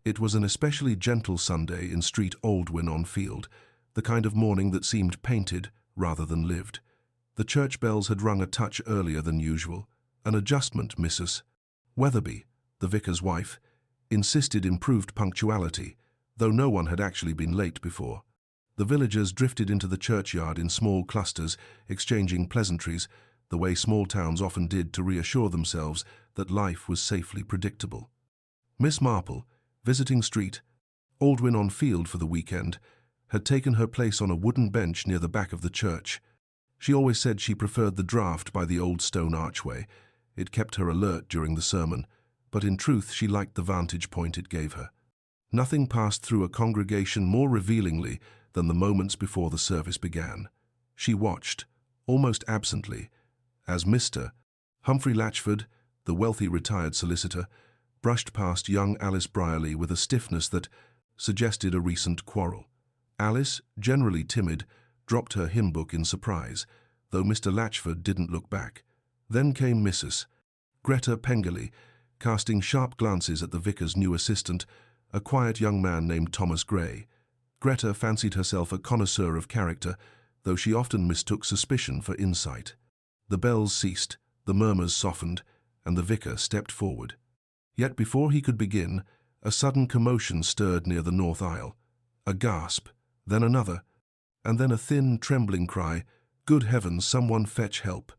It was an especially gentle Sunday in Street Aldwyn-on-Field, the kind of morning that seemed painted rather than lived. The church bells had rung a touch earlier than usual. An adjustment, Mrs. Weatherby, the vicar's wife, insisted improved punctuality, though no one had actually been late before. The villagers drifted into the churchyard in small clusters, exchanging pleasantries, the way small towns often did to reassure themselves that life was safely predictable. Miss Marple, visiting Street Aldwyn-on-Field for the weekend, had taken her place on a wooden bench near the back of the church. She always said she preferred the draught by the old stone archway. It kept her alert during the sermon, but in truth she liked the vantage point it gave her. Nothing passed through a congregation more revealingly than the moments before the service began. She watched, almost absently, as Mr. Humphrey Latchford, the wealthy retired solicitor, brushed past young Alice Brierly with a stiffness that suggested a recent quarrel. Alice, generally timid, dropped her hymn book in surprise, though Mr. Latchford didn't look back. Then came Mrs. Greta Pengelly, casting sharp glances at the vicar's new assistant, a quiet young man named Thomas Gray. Greta fancied herself a connoisseur of character, though she often mistook suspicion for insight. The bells ceased, the murmurs softened, and the vicar stepped forward. Yet before he could begin, a sudden commotion stirred near the north aisle. A gasp, then another, and then a thin, trembling cry, "Good heavens, someone fetch help!"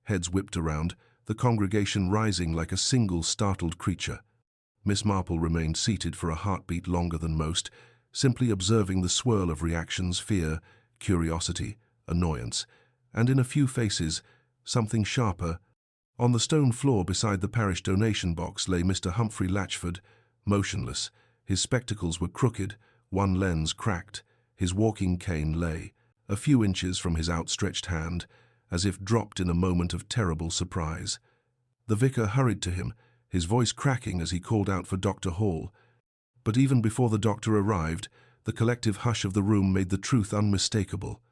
Heads whipped around, the congregation rising like a single startled creature. Miss Marple remained seated for a heartbeat longer than most, simply observing the swirl of reactions, fear, curiosity, annoyance, and in a few faces, something sharper. On the stone floor beside the parish donation box lay Mr. Humphrey Latchford, motionless. His spectacles were crooked, one lens cracked. His walking cane lay, a few inches from his outstretched hand, as if dropped in a moment of terrible surprise. The vicar hurried to him, his voice cracking as he called out for Dr. Hall. But even before the doctor arrived, the collective hush of the room made the truth unmistakable.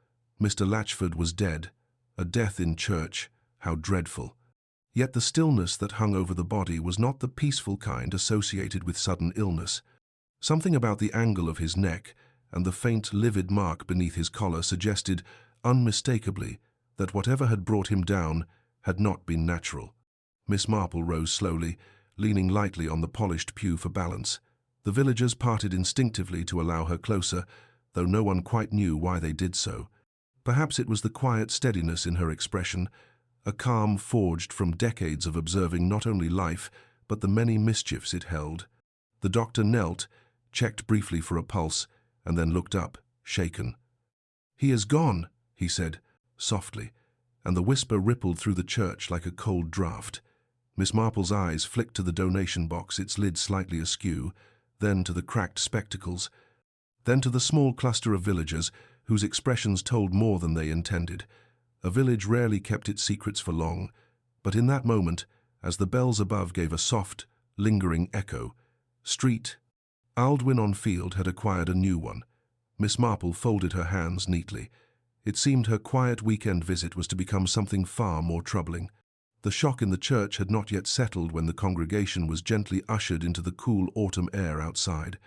Mr. Latchford was dead. A death in church. How dreadful. Yet the stillness that hung over the body was not the peaceful kind associated with sudden illness. Something about the angle of his neck and the faint, livid mark beneath his collar suggested, unmistakably, that whatever had brought him down had not been natural. Miss Marple rose slowly, leaning lightly on the polished pew for balance. The villagers parted instinctively to allow her closer, though no one quite knew why they did so. Perhaps it was the quiet steadiness in her expression, a calm forged from decades of observing not only life, but the many mischiefs it held. The doctor knelt, checked briefly for a pulse, and then looked up, shaken. "He is gone," he said, softly, and the whisper rippled through the church like a cold draught. Miss Marple's eyes flicked to the donation box, its lid slightly askew, then to the cracked spectacles, then to the small cluster of villagers whose expressions told more than they intended. A village rarely kept its secrets for long, but in that moment, as the bells above gave a soft, lingering echo, Street Aldwyn-on-Field had acquired a new one. Miss Marple folded her hands neatly. It seemed her quiet weekend visit was to become something far more troubling. The shock in the church had not yet settled when the congregation was gently ushered into the cool autumn air outside.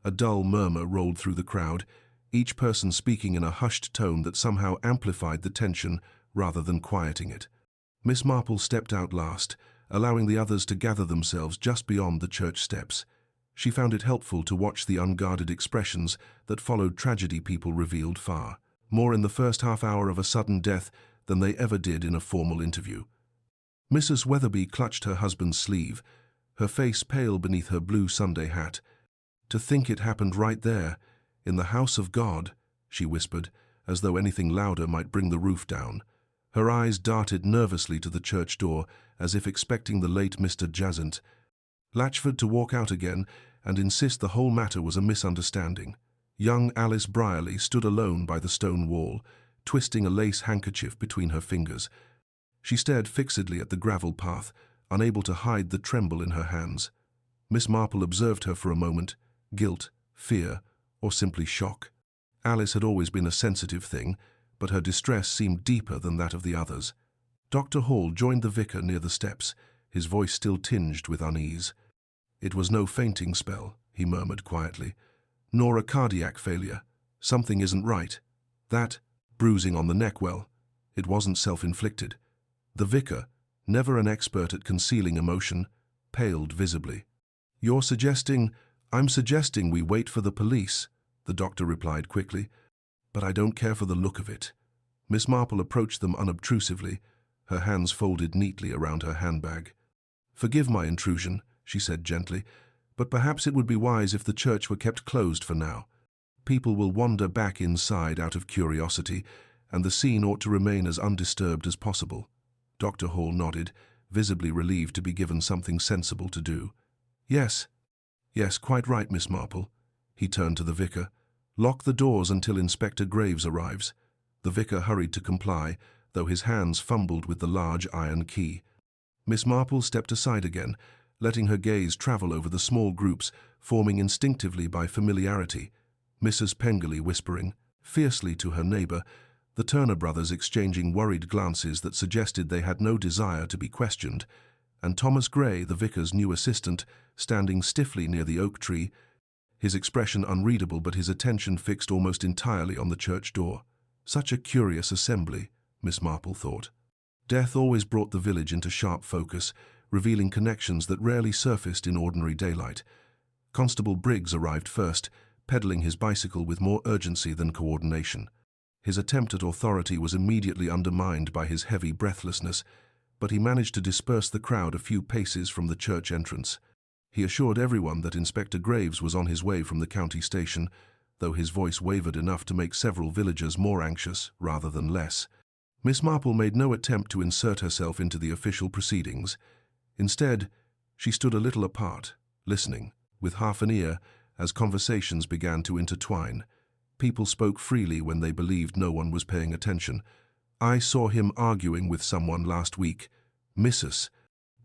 A dull murmur rolled through the crowd, each person speaking in a hushed tone that somehow amplified the tension rather than quieting it. Miss Marple stepped out last, allowing the others to gather themselves just beyond the church steps. She found it helpful to watch the unguarded expressions that followed tragedy people revealed far more in the first half hour of a sudden death than they ever did in a formal interview. Mrs. Weatherby clutched her husband's sleeve, her face pale beneath her blue Sunday hat. "To think it happened right there, in the house of God," she whispered, as though anything louder might bring the roof down. Her eyes darted nervously to the church door, as if expecting the late Mr. Jazzant Latchford to walk out again and insist the whole matter was a misunderstanding. Young Alice Brierly stood alone by the stone wall, twisting a lace handkerchief between her fingers. She stared fixedly at the gravel path, unable to hide the tremble in her hands. Miss Marple observed her for a moment, guilt, fear, or simply shock. Alice had always been a sensitive thing, but her distress seemed deeper than that of the others. Dr. Hall joined the vicar near the steps, his voice still tinged with unease. "It was no fainting spell," he murmured quietly. "Nor a cardiac failure. Something isn't right. That bruising on the neck, well, it wasn't self-inflicted." The vicar, never an expert at concealing emotion, paled visibly. I'm suggesting we wait for the police," the doctor replied quickly. "But I don't care for the look of it." Miss Marple approached them unobtrusively, her hands folded neatly around her handbag. "Forgive my intrusion," she said gently, "but perhaps it would be wise if the church were kept closed for now. People will wander back inside out of curiosity, and the scene ought to remain as undisturbed as possible." Dr. Hall nodded, visibly relieved to be given something sensible to do. Yes, quite right, Miss Marple." He turned to the vicar. "Lock the doors until Inspector Graves arrives." The vicar hurried to comply, though his hands fumbled with the large iron key. Miss Marple stepped aside again, letting her gaze travel over the small groups forming instinctively by familiarity. Mrs. Pengelly whispering fiercely to her neighbour, the Turner brothers exchanging worried glances that suggested they had no desire to be questioned, and Thomas Gray, the vicar's new assistant, standing stiffly near the oak tree, his expression unreadable but his attention fixed almost entirely on the church door. Such a curious assembly, Miss Marple thought. Death always brought the village into sharp focus, revealing connections that rarely surfaced in ordinary daylight. Constable Briggs arrived first, pedaling his bicycle with more urgency than coordination. His attempt at authority was immediately undermined by his heavy breathlessness, but he managed to disperse the crowd a few paces from the church entrance. He assured everyone that Inspector Graves was on his way from the county station, though his voice wavered enough to make several villagers more anxious rather than less. Miss Marple made no attempt to insert herself into the official proceedings. Instead, she stood a little apart, listening, with half an ear, as conversations began to intertwine. People spoke freely when they believed no one was paying attention. "I saw him arguing with someone last week. Mrs.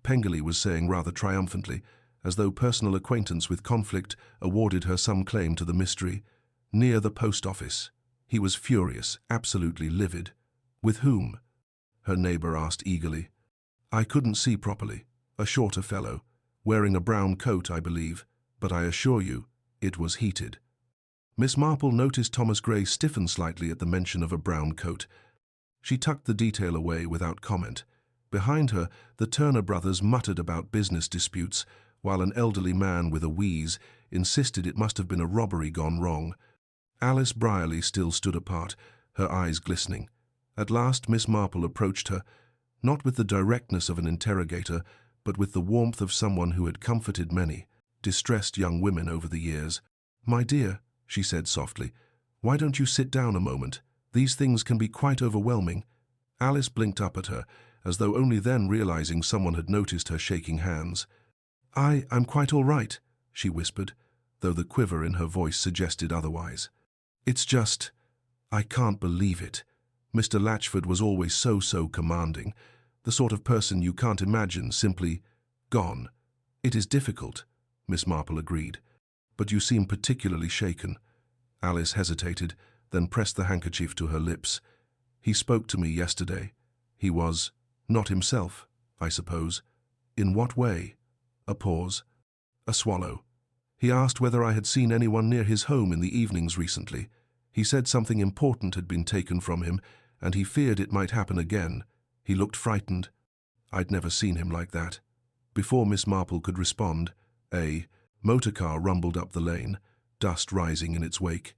Pengelly was saying rather triumphantly, as though personal acquaintance with conflict awarded her some claim to the mystery. "Near the post office." He was furious, absolutely livid. "With whom?" her neighbour asked eagerly. "I couldn't see properly. A shorter fellow, wearing a brown coat, I believe, but I assure you, it was heated." Miss Marple noticed Thomas Gray stiffen slightly at the mention of a brown coat. She tucked the detail away without comment. Behind her, the Turner brothers muttered about business disputes, while an elderly man with a wheeze insisted it must have been a robbery gone wrong. Alice Brierly still stood apart, her eyes glistening. At last Miss Marple approached her, not with the directness of an interrogator, but with the warmth of someone who had comforted many distressed young women over the years. "My dear," she said softly, "why don't you sit down a moment? These things can be quite overwhelming." Alice blinked up at her, as though only then realizing someone had noticed her shaking hands. I'm quite all right," she whispered, though the quiver in her voice suggested otherwise. "It's just, I can't believe it. Mr. Latchford was always so commanding, the sort of person you can't imagine simply gone." "It is difficult," Miss Marple agreed. "But you seem particularly shaken." Alice hesitated, then pressed the handkerchief to her lips. "He spoke to me yesterday. He was not himself, I suppose." "In what way?" A pause. A swallow. "He asked whether I had seen anyone near his home in the evenings recently. He said something important had been taken from him, and he feared it might happen again. He looked frightened." I'd never seen him like that. Before Miss Marple could respond, a motor car rumbled up the lane, dust rising in its wake.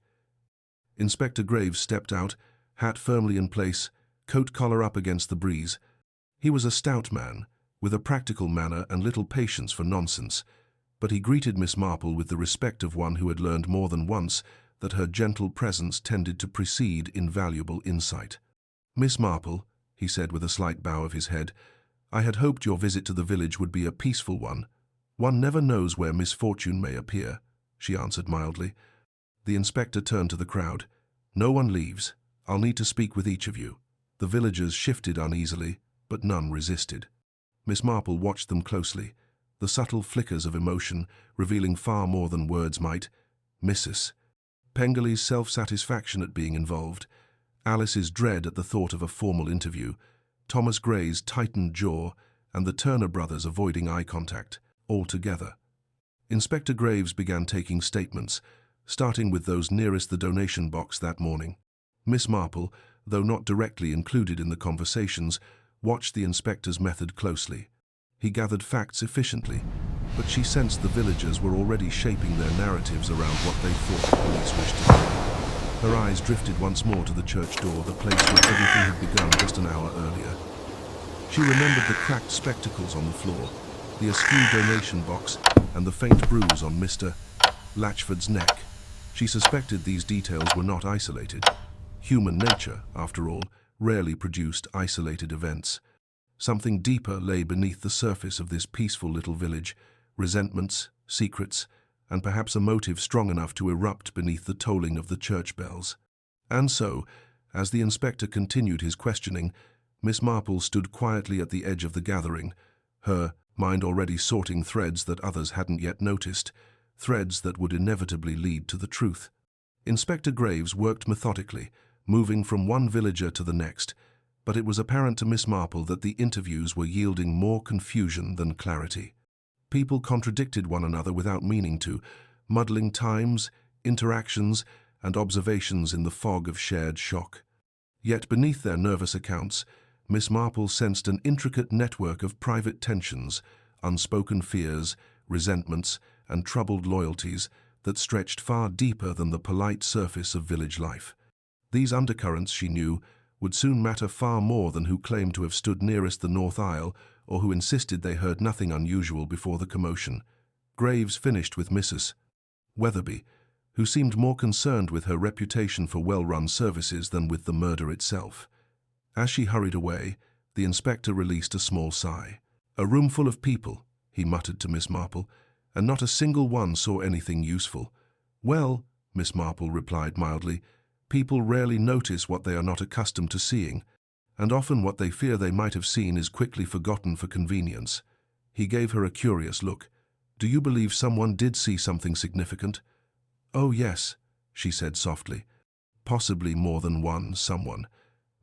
Inspector Graves stepped out, hat firmly in place, coat collar up against the breeze. He was a stout man, with a practical manner and little patience for nonsense, but he greeted Miss Marple with the respect of one who had learned more than once that her gentle presence tended to precede invaluable insight. "Miss Marple," he said with a slight bow of his head, "I had hoped your visit to the village would be a peaceful one." "One never knows where misfortune may appear," she answered mildly. The inspector turned to the crowd. "No one leaves. I'll need to speak with each of you." The villagers shifted uneasily, but none resisted. Miss Marple watched them closely, the subtle flickers of emotion revealing far more than words might. Mrs. Pengelly's self-satisfaction at being involved, Alice's dread at the thought of a formal interview, Thomas Gray's tightened jaw, and the Turner brothers avoiding eye contact, all together. Inspector Graves began taking statements, starting with those nearest the donation box that morning. Miss Marple, though not directly included in the conversations, watched the inspector's method closely. He gathered facts efficiently, but she sensed the villagers were already shaping their narratives around what they thought the police wished to hear. Her eyes drifted once more to the church door, the place where everything had begun just an hour earlier. She remembered the cracked spectacles on the floor, the askew donation box, and the faint bruise on Mr. Latchford's neck. She suspected these details were not isolated. Human nature, after all, rarely produced isolated events. Something deeper lay beneath the surface of this peaceful little village, resentments, secrets, and perhaps a motive strong enough to erupt beneath the tolling of the church bells. And so, as the inspector continued his questioning, Miss Marple stood quietly at the edge of the gathering, her mind already sorting threads that others hadn't yet noticed, threads that would inevitably lead to the truth. Inspector Graves worked methodically, moving from one villager to the next, but it was apparent to Miss Marple that the interviews were yielding more confusion than clarity. People contradicted one another without meaning to, muddling times, interactions, and observations in the fog of shared shock. Yet beneath their nervous accounts, Miss Marple sensed an intricate network of private tensions, unspoken fears, resentments, and troubled loyalties that stretched far deeper than the polite surface of village life. These undercurrents, she knew, would soon matter far more than who claimed to have stood nearest the north aisle or who insisted they heard nothing unusual before the commotion. Graves finished with Mrs. Weatherby, who seemed more concerned with her reputation for well-run services than with the murder itself. As she hurried away, the inspector released a small sigh. "A room full of people," he muttered to Miss Marple, "and not a single one saw anything useful." "Well," Miss Marple replied mildly, "people rarely notice what they are not accustomed to seeing, and often what they fear they might have seen is quickly forgotten for convenience." He gave her a curious look. "Do you believe someone did see something significant?" "Oh, yes," she said softly. "Possibly more than one someone,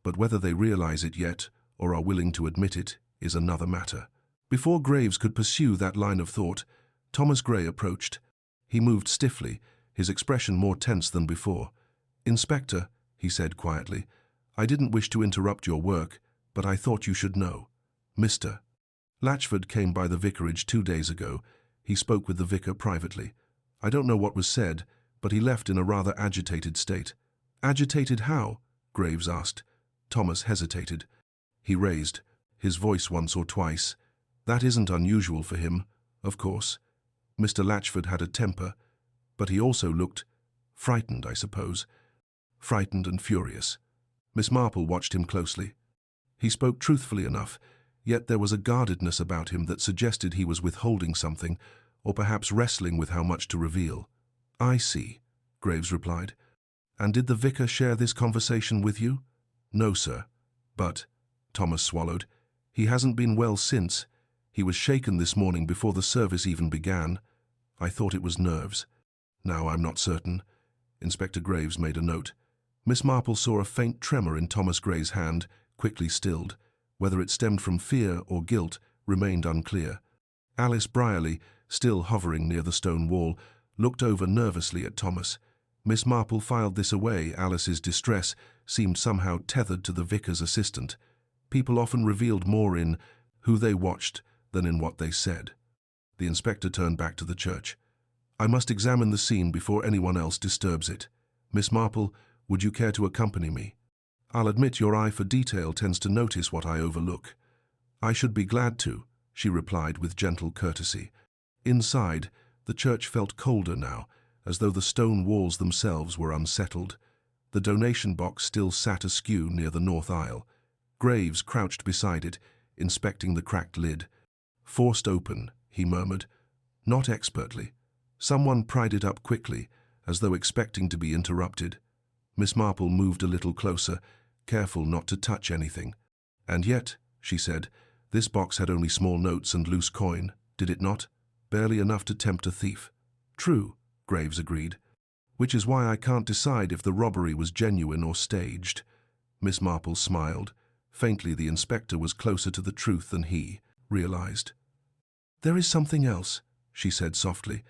but whether they realize it yet or are willing to admit it is another matter." Before Graves could pursue that line of thought, Thomas Gray approached. He moved stiffly, his expression more tense than before. "Inspector," he said quietly, "I didn't wish to interrupt your work, but I thought you should know. Mr. Latchford came by the vicarage 2 days ago. He spoke with the vicar privately. I don't know what was said, but he left in a rather agitated state." "Agitated how?" Graves asked. Thomas hesitated. He raised his voice once or twice. "That isn't unusual for him, of course. Mr. Latchford had a temper, but he also looked frightened, I suppose. Frightened and furious." Miss Marple watched him closely. He spoke truthfully enough, yet there was a guardedness about him that suggested he was withholding something, or perhaps wrestling with how much to reveal. "I see," Graves replied. "And did the vicar share this conversation with you?" "No, sir. But," Thomas swallowed, "he hasn't been well since. He was shaken this morning before the service even began. I thought it was nerves. Now I'm not certain." Inspector Graves made a note. Miss Marple saw a faint tremor in Thomas Gray's hand, quickly stilled. Whether it stemmed from fear or guilt remained unclear. Alice Brierly, still hovering near the stone wall, looked over nervously at Thomas. Miss Marple filed this away. Alice's distress seemed somehow tethered to the vicar's assistant. People often revealed more in who they watched than in what they said. The inspector turned back to the church. "I must examine the scene before anyone else disturbs it. Miss Marple, would you care to accompany me? I'll admit your eye for detail tends to notice what I overlook." "I should be glad to," she replied with gentle courtesy. Inside, the church felt colder now, as though the stone walls themselves were unsettled. The donation box still sat askew near the north aisle. Graves crouched beside it, inspecting the cracked lid. "Forced open," he murmured. "Not expertly." Someone pried it up quickly, as though expecting to be interrupted. Miss Marple moved a little closer, careful not to touch anything. "And yet," she said, "this box had only small notes and loose coin, did it not? Barely enough to tempt a thief." "True," Graves agreed. "Which is why I can't decide if the robbery was genuine or staged." Miss Marple smiled. Faintly, the inspector was closer to the truth than he realized. "There is something else," she said softly.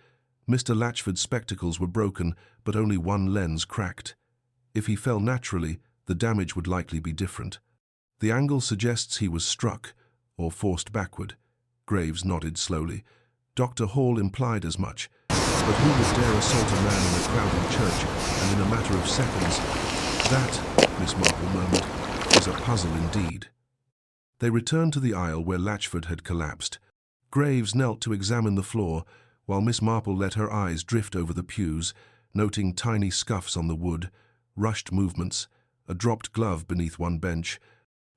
Mr. Latchford's spectacles were broken, but only one lens cracked. If he fell naturally, the damage would likely be different. The angle suggests he was struck, or forced backward. Graves nodded slowly. Dr. Hall implied as much. But who would dare assault a man in a crowded church, and in a matter of seconds? That, Miss Marple murmured, is a puzzle indeed. They returned to the aisle where Latchford had collapsed. Graves knelt to examine the floor, while Miss Marple let her eyes drift over the pews, noting tiny scuffs on the wood, rushed movements, a dropped glove beneath one bench,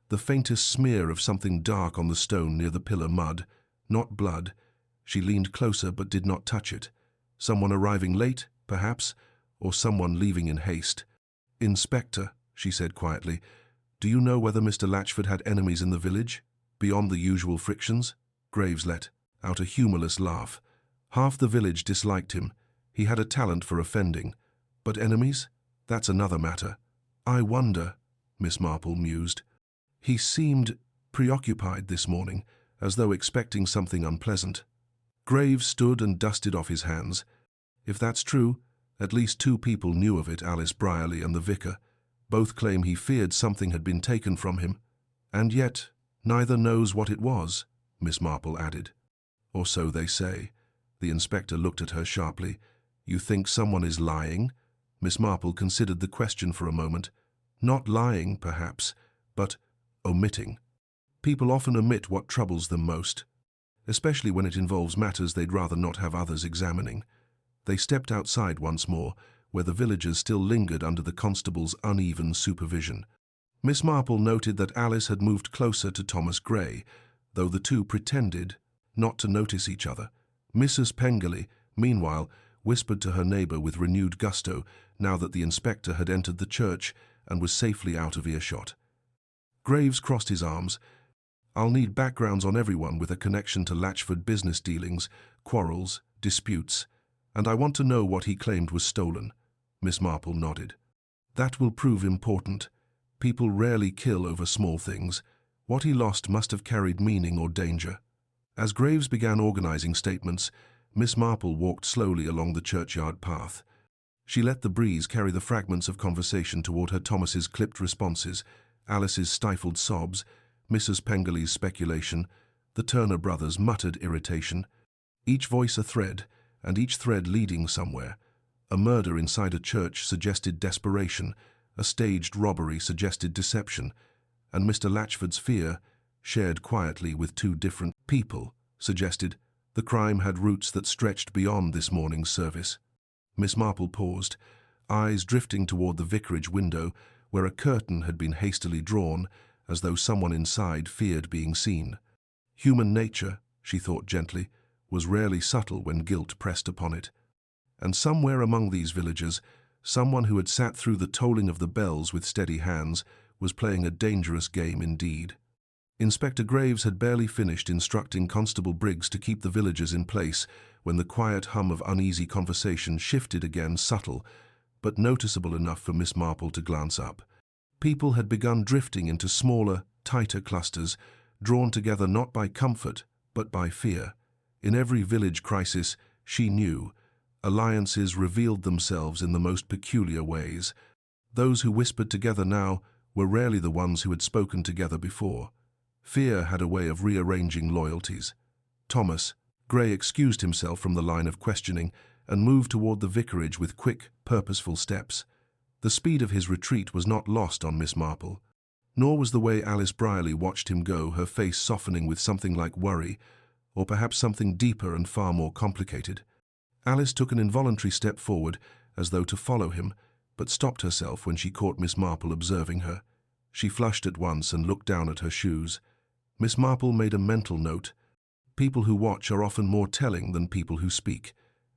the faintest smear of something dark on the stone near the pillar mud, not blood. She leaned closer but did not touch it. Someone arriving late, perhaps, or someone leaving in haste. "Inspector," she said quietly, "do you know whether Mr. Latchford had enemies in the village, beyond the usual frictions?" Graves let out a humorless laugh. Half the village disliked him. He had a talent for offending. But enemies? That's another matter. "I wonder," Miss Marple mused. "He seemed preoccupied this morning, as though expecting something unpleasant." Graves stood and dusted off his hands. If that's true, at least two people knew of it, Alice Brierly and the vicar. Both claim he feared something had been taken from him. And yet, neither knows what it was, Miss Marple added. "Or so they say." The inspector looked at her sharply. "You think someone is lying?" Miss Marple considered the question for a moment. Not lying, perhaps, but omitting. People often omit what troubles them most, especially when it involves matters they'd rather not have others examining. They stepped outside once more, where the villagers still lingered under the constable's uneven supervision. Miss Marple noted that Alice had moved closer to Thomas Gray, though the two pretended not to notice each other. Mrs. Pengelly, meanwhile, whispered to her neighbour with renewed gusto, now that the inspector had entered the church and was safely out of earshot. Graves crossed his arms. "I'll need backgrounds on everyone with a connection to Latchford business dealings, quarrels, disputes, and I want to know what he claimed was stolen." Miss Marple nodded. "That will prove important. People rarely kill over small things. What he lost must have carried meaning or danger." As Graves began organizing statements, Miss Marple walked slowly along the churchyard path. She let the breeze carry the fragments of conversation toward her Thomas's clipped responses, Alice's stifled sobs, Mrs. Pengelly's speculation, the Turner brothers' muttered irritation. Each voice a thread, and each thread leading somewhere. A murder inside a church suggested desperation, a staged robbery suggested deception, and Mr. Latchford's fear, shared quietly with two different people, suggested the crime had roots that stretched beyond this morning's service. Miss Marple paused, eyes drifting toward the vicarage window, where a curtain had been hastily drawn, as though someone inside feared being seen. Human nature, she thought gently, was rarely subtle when guilt pressed upon it. And somewhere among these villagers, someone who had sat through the tolling of the bells with steady hands was playing a dangerous game indeed. Inspector Graves had barely finished instructing Constable Briggs to keep the villagers in place when the quiet hum of uneasy conversation shifted again, subtle, but noticeable enough for Miss Marple to glance up. People had begun drifting into smaller, tighter clusters, drawn together not by comfort, but by fear. In every village crisis, she knew, alliances revealed themselves in the most peculiar ways. Those who whispered together now were rarely the ones who had spoken together before. Fear had a way of rearranging loyalties. Thomas Gray excused himself from the line of questioning and moved toward the vicarage with quick, purposeful steps. The speed of his retreat was not lost on Miss Marple, nor was the way Alice Brierly watched him go, her face softening with something like worry, or perhaps something deeper and far more complicated. Alice took an involuntary step forward, as though to follow him, but stopped herself when she caught Miss Marple observing her. She flushed at once and looked down at her shoes. Miss Marple made a mental note. People who watch are often more telling than people who speak.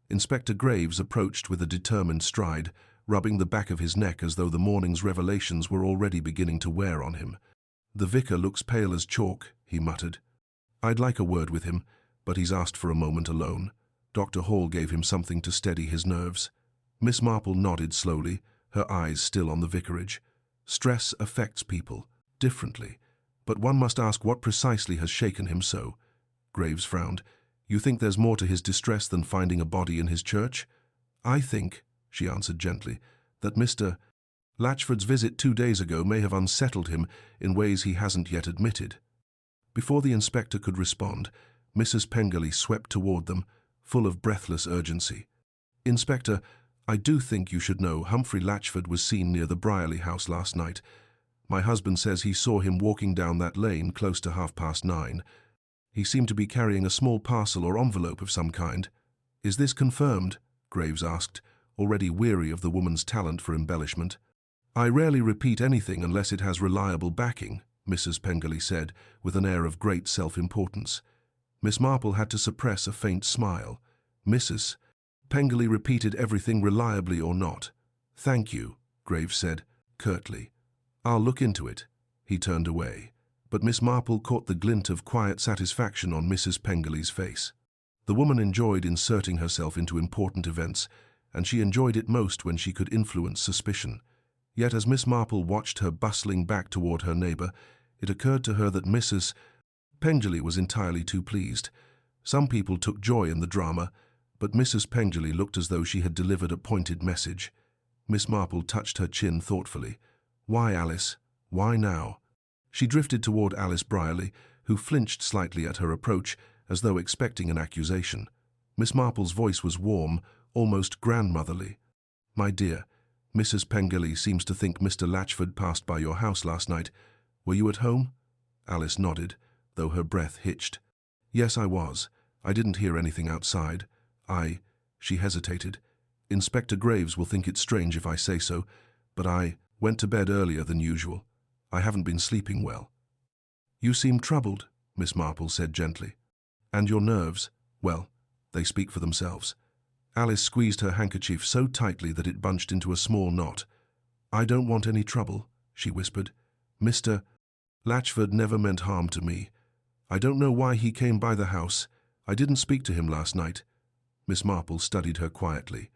Inspector Graves approached with a determined stride, rubbing the back of his neck as though the morning's revelations were already beginning to wear on him. "The vicar looks pale as chalk," he muttered. "I'd like a word with him, but he's asked for a moment alone." Dr. Hall gave him something to steady his nerves. Miss Marple nodded slowly, her eyes still on the vicarage. Stress affects people differently, but one must ask what precisely has shaken him so. Graves frowned. You think there's more to his distress than finding a body in his church? I think, she answered gently, that Mr. Latchford's visit 2 days ago may have unsettled him in ways he hasn't yet admitted. Before the inspector could respond, Mrs. Pengelly swept toward them, full of breathless urgency. Inspector, I do think you should know Humphrey Latchford was seen near the Brierley house last night. My husband says he saw him walking down that lane close to 9:30. He seemed to be carrying a small parcel or envelope of some kind. Is this confirmed? Graves asked, already weary of the woman's talent for embellishment. I rarely repeat anything unless it has reliable backing, Mrs. Pengelly said, with an air of great self-importance. Miss Marple had to suppress a faint smile. Mrs. Pengelly repeated everything reliably or not. Thank you, Graves said, curtly. I'll look into it. He turned away, but Miss Marple caught the glint of quiet satisfaction on Mrs. Pengelly's face. The woman enjoyed inserting herself into important events, and she enjoyed it most when she could influence suspicion. Yet as Miss Marple watched her bustling back toward her neighbor, it occurred to her that Mrs. Pengelly was entirely too pleased. Some people took joy in the drama, but Mrs. Pengelly looked as though she had delivered a pointed message. Miss Marple touched her chin thoughtfully. Why, Alice? Why now? She drifted toward Alice Brierley, who flinched slightly at her approach, as though expecting an accusation. Miss Marple's voice was warm, almost grandmotherly. My dear, Mrs. Pengelly seems to think Mr. Latchford passed by your house last night. Were you at home? Alice nodded, though her breath hitched. Yes, I was. I didn't hear anything outside. She hesitated. Inspector Graves will think it strange if I say so, but I went to bed earlier than usual. I haven't been sleeping well. You seem troubled, Miss Marple said gently. And your nerves, well, they speak for themselves. Alice squeezed her handkerchief so tightly that it bunched into a small knot. I don't want any trouble, she whispered. Mr. Latchford never meant harm to me. I don't know why he came by the house. I didn't speak to him last night. Miss Marple studied her quietly.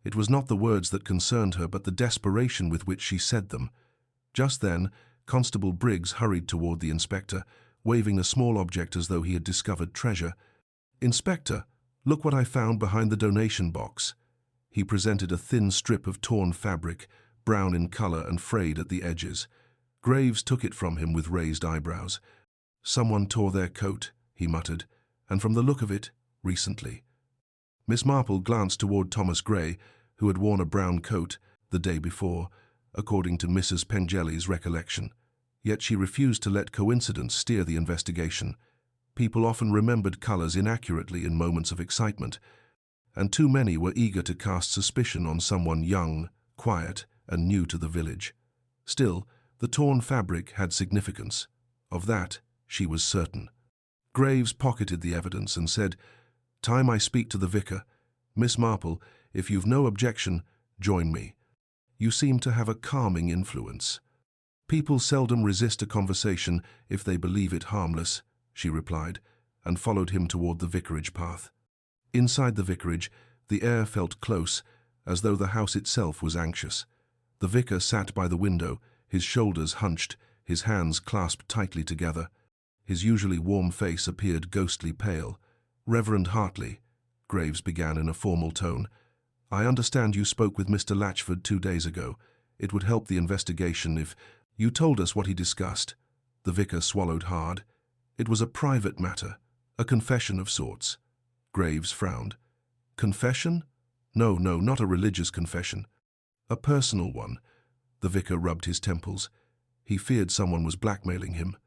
It was not the words that concerned her, but the desperation with which she said them. Just then, Constable Briggs hurried toward the inspector, waving a small object as though he had discovered treasure. Inspector, look what I found behind the donation box. He presented a thin strip of torn fabric, brown in color and frayed at the edges. Graves took it from him with raised eyebrows. Someone tore their coat, he muttered, and from the look of it, recently. Miss Marple glanced toward Thomas Gray, who had worn a brown coat the day before, according to Mrs. Pengelly's recollection. Yet she refused to let coincidence steer the investigation. People often remembered colors inaccurately in moments of excitement, and too many were eager to cast suspicion on someone young, quiet, and new to the village. Still, the torn fabric had significance. Of that, she was certain. Graves pocketed the evidence and said, Time I speak to the vicar. Miss Marple, if you've no objection, join me. You seem to have a calming influence. People seldom resist a conversation if they believe it harmless, she replied, and followed him toward the vicarage path. Inside the vicarage, the air felt close, as though the house itself was anxious. The vicar sat by the window, his shoulders hunched, his hands clasped tightly together. His usually warm face appeared ghostly pale. Reverend Hartley, Graves began in a formal tone, I understand you spoke with Mr. Latchford 2 days ago. It would help the investigation if you told us what he discussed. The vicar swallowed hard. It was a private matter, a confession of sorts. Graves frowned. Confession? No, not a religious confession. A personal one. The vicar rubbed his temples. He feared someone was blackmailing him.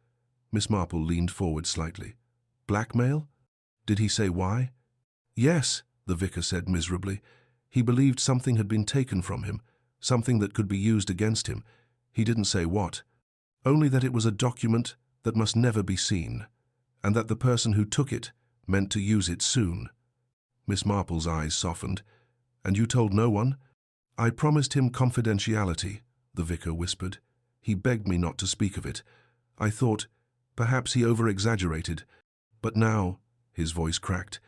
Miss Marple leaned forward slightly. Blackmail? Did he say why? Yes, the vicar said miserably. He believed something had been taken from him, something that could be used against him. He didn't say what. Only that it was a document that must never be seen, and that the person who took it meant to use it soon. Miss Marple's eyes softened. And you told no one? I promised him confidentiality, the vicar whispered. He begged me not to speak of it. I thought, perhaps he over-exaggerated. But now, his voice cracked.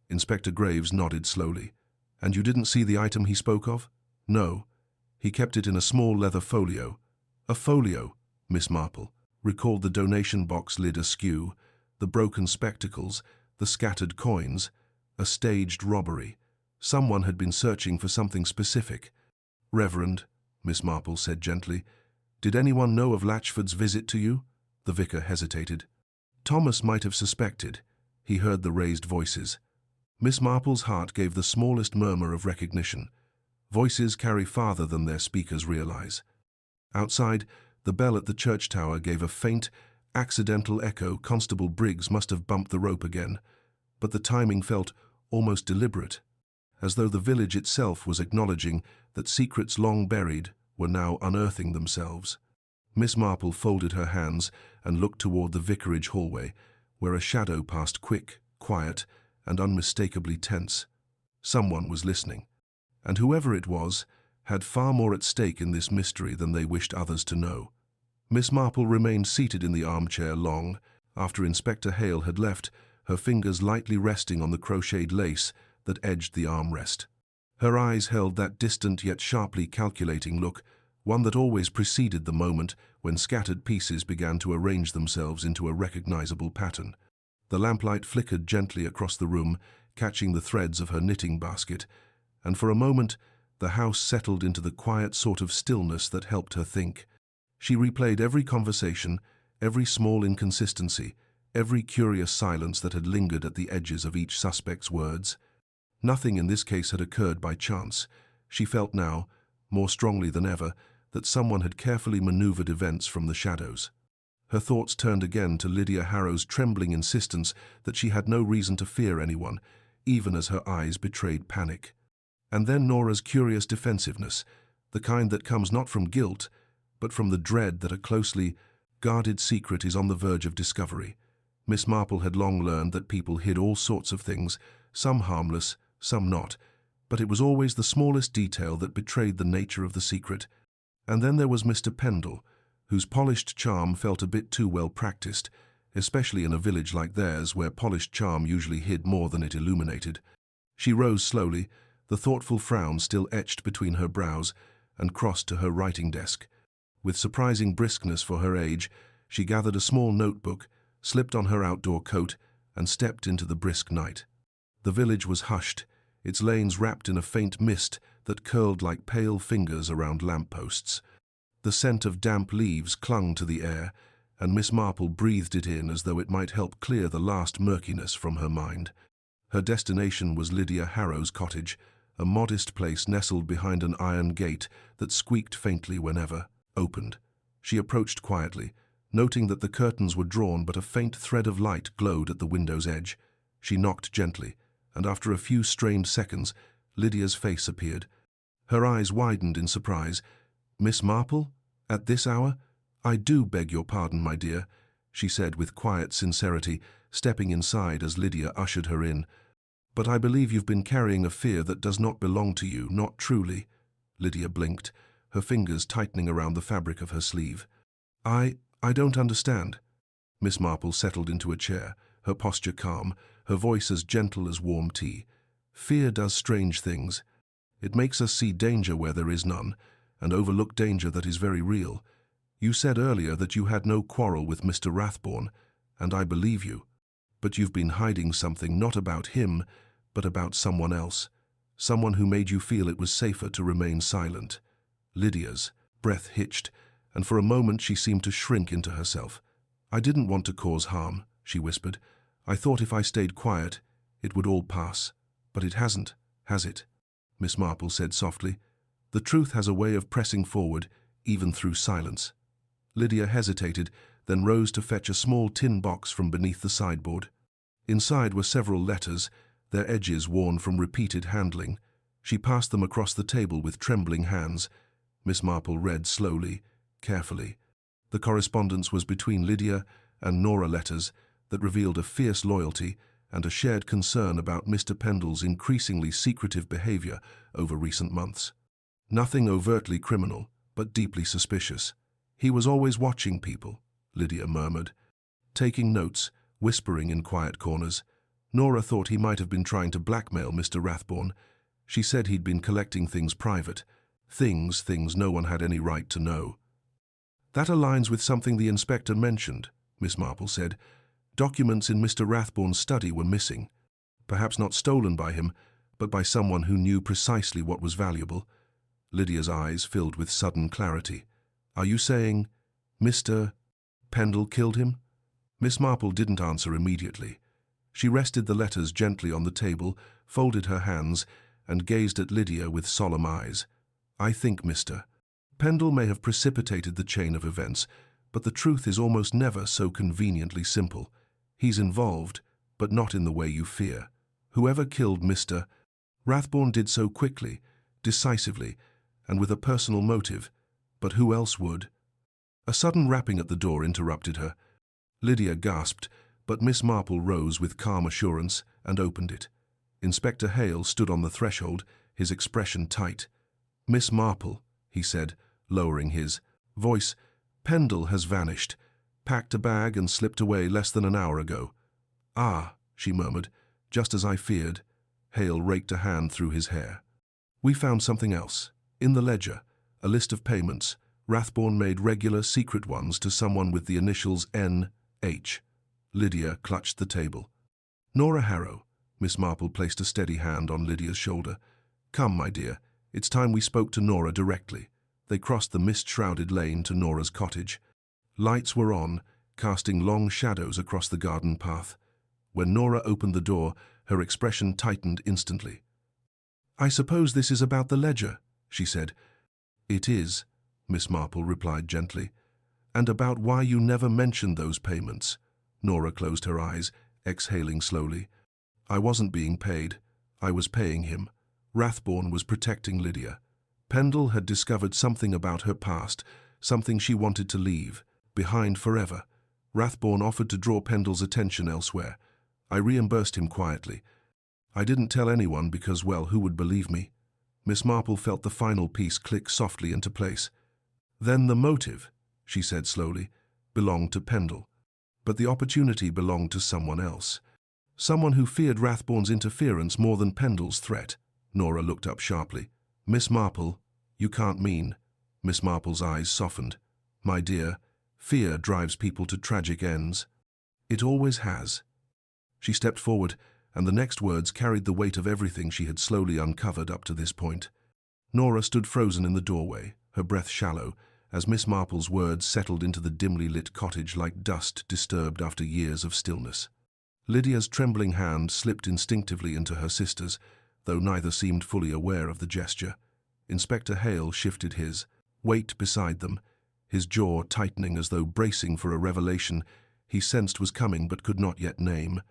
Inspector Graves nodded slowly. And you didn't see the item he spoke of? No. He kept it in a small leather folio. A folio, Miss Marple recalled the donation box lid askew, the broken spectacles, the scattered coins, a staged robbery. Someone had been searching for something specific. "Reverend," Miss Marple said gently, "did anyone know of Latchford's visit to you?" The vicar hesitated. Thomas might have suspected. He heard the raised voices. Miss Marple's heart gave the smallest murmur of recognition. Voices carry farther than their speakers realize. Outside, the bell at the church tower gave a faint, accidental echo. Constable Briggs must have bumped the rope again, but the timing felt almost deliberate, as though the village itself was acknowledging that secrets long buried were now unearthing themselves. Miss Marple folded her hands and looked toward the vicarage hallway, where a shadow passed, quick, quiet, and unmistakably tense. Someone was listening, and whoever it was had far more at stake in this mystery than they wished others to know. Miss Marple remained seated in the armchair long, after Inspector Hale had left, her fingers lightly resting on the crocheted lace that edged the armrest. Her eyes held that distant yet sharply calculating look, one that always preceded the moment when scattered pieces began to arrange themselves into a recognizable pattern. The lamplight flickered gently across the room, catching the threads of her knitting basket, and for a moment the house settled into the quiet sort of stillness that helped her think. She replayed every conversation, every small inconsistency, every curious silence that had lingered at the edges of each suspect's words. Nothing in this case had occurred by chance. She felt now, more strongly than ever, that someone had carefully maneuvered events from the shadows. Her thoughts turned again to Lydia Harrow's trembling insistence that she had no reason to fear anyone, even as her eyes betrayed panic. And then Nora's curious defensiveness, the kind that comes not from guilt, but from the dread that a closely guarded secret is on the verge of discovery. Miss Marple had long learned that people hid all sorts of things, some harmless, some not, but it was always the smallest detail that betrayed the nature of the secret. And then there was Mr. Pendle, whose polished charm felt a bit too well practiced, especially in a village like theirs where polished charm usually hid more than it illuminated. She rose slowly, the thoughtful frown still etched between her brows, and crossed to her writing desk. With surprising briskness for her age, she gathered a small notebook, slipped on her outdoor coat, and stepped into the brisk night. The village was hushed, its lanes wrapped in a faint mist that curled like pale fingers around lampposts. The scent of damp leaves clung to the air, and Miss Marple breathed it in as though it might help clear the last murkiness from her mind. Her destination was Lydia Harrow's cottage, a modest place nestled behind an iron gate that squeaked faintly whenever opened. She approached quietly, noting that the curtains were drawn but a faint thread of light glowed at the window's edge. She knocked gently, and after a few strained seconds, Lydia's face appeared. Her eyes widened in surprise. "Miss Marple? At this hour? I do beg your pardon, my dear," she said with quiet sincerity, stepping inside as Lydia ushered her in. "But I believe you've been carrying a fear that does not belong to you, not truly." Lydia blinked, her fingers tightening around the fabric of her sleeve. I don't understand." Miss Marple settled into a chair, her posture calm, her voice as gentle as warm tea. "Fear does strange things. It makes us see danger where there is none, and overlook danger that is very real. You said earlier that you had no quarrel with Mr. Rathbone, and I believe you. But you've been hiding something not about him, but about someone else. Someone who made you feel it was safer to remain silent." Lydia's breath hitched, and for a moment she seemed to shrink into herself. "I didn't want to cause harm," she whispered. "I thought if I stayed quiet, it would all pass. But it hasn't, has it?" Miss Marple said softly. "The truth has a way of pressing forward, even through silence." Lydia hesitated, then rose to fetch a small tin box from beneath the sideboard. Inside were several letters, their edges worn from repeated handling. She passed them across the table with trembling hands. Miss Marple read slowly, carefully. The correspondence was between Lydia and Nora, letters that revealed a fierce loyalty and a shared concern about Mr. Pendle's increasingly secretive behavior over recent months. Nothing overtly criminal, but deeply suspicious. "He was always watching people," Lydia murmured, taking notes, whispering in quiet corners. Nora thought he might have been trying to blackmail Mr. Rathbone. She said he'd been collecting things private, things no one had any right to know. "That aligns with something the inspector mentioned," Miss Marple said. Documents in Mr. Rathbone's study were missing. Perhaps not stolen by him, but by someone who knew precisely what was valuable. Lydia's eyes filled with sudden clarity. Are you saying Mr. Pendle killed him? Miss Marple didn't answer immediately. She rested the letters gently on the table, folded her hands, and gazed at Lydia with solemn eyes. I think Mr. Pendle may have precipitated the chain of events, but the truth is almost never so conveniently simple. He's involved, but not in the way you fear. Whoever killed Mr. Rathbone did so quickly, decisively, and with a personal motive, but who else would? A sudden rapping at the door interrupted her. Lydia gasped, but Miss Marple rose with calm assurance and opened it. Inspector Hale stood on the threshold, his expression tight. Miss Marple, he said, lowering his voice, Pendle has vanished, packed a bag and slipped away less than an hour ago. Ah, she murmured, just as I feared. Hale raked a hand through his hair. We found something else. In the ledger, a list of payments. Rathbone made regular secret ones to someone with the initials N.H. Lydia clutched the table. Nora Harrow. Miss Marple placed a steady hand on Lydia's shoulder. Come, my dear, it's time we spoke to Nora directly. They crossed the mist-shrouded lane to Nora's cottage. Lights were on, casting long shadows across the garden path. When Nora opened the door, her expression tightened instantly. I suppose this is about the ledger, she said. It is, Miss Marple replied gently. And about why you never mentioned those payments. Nora closed her eyes, exhaling slowly. I wasn't being paid. I was paying him. Rathbone was protecting Lydia. Pendle had discovered something about her past, something she wanted to leave behind forever. Rathbone offered to draw Pendle's attention elsewhere. I reimbursed him quietly. I didn't tell anyone because, well, who would believe me? Miss Marple felt the final piece click softly into place. Then the motive, she said slowly, belonged to Pendle. But the opportunity belonged to someone else. Someone who feared Rathbone's interference more than Pendle's threat. Nora looked up sharply. Miss Marple, you can't mean. Miss Marple's eyes softened. My dear, fear drives people to tragic ends. It always has. She stepped forward, and the next words carried the weight of everything she had slowly uncovered up to this point. Nora stood frozen in the doorway, her breath shallow, as Miss Marple's words settled into the dimly lit cottage like dust disturbed after years of stillness. Lydia's trembling hand slipped instinctively into her sister's, though neither seemed fully aware of the gesture. Inspector Hale shifted his weight beside them, his jaw tightening as though bracing for a revelation he sensed was coming but could not yet name.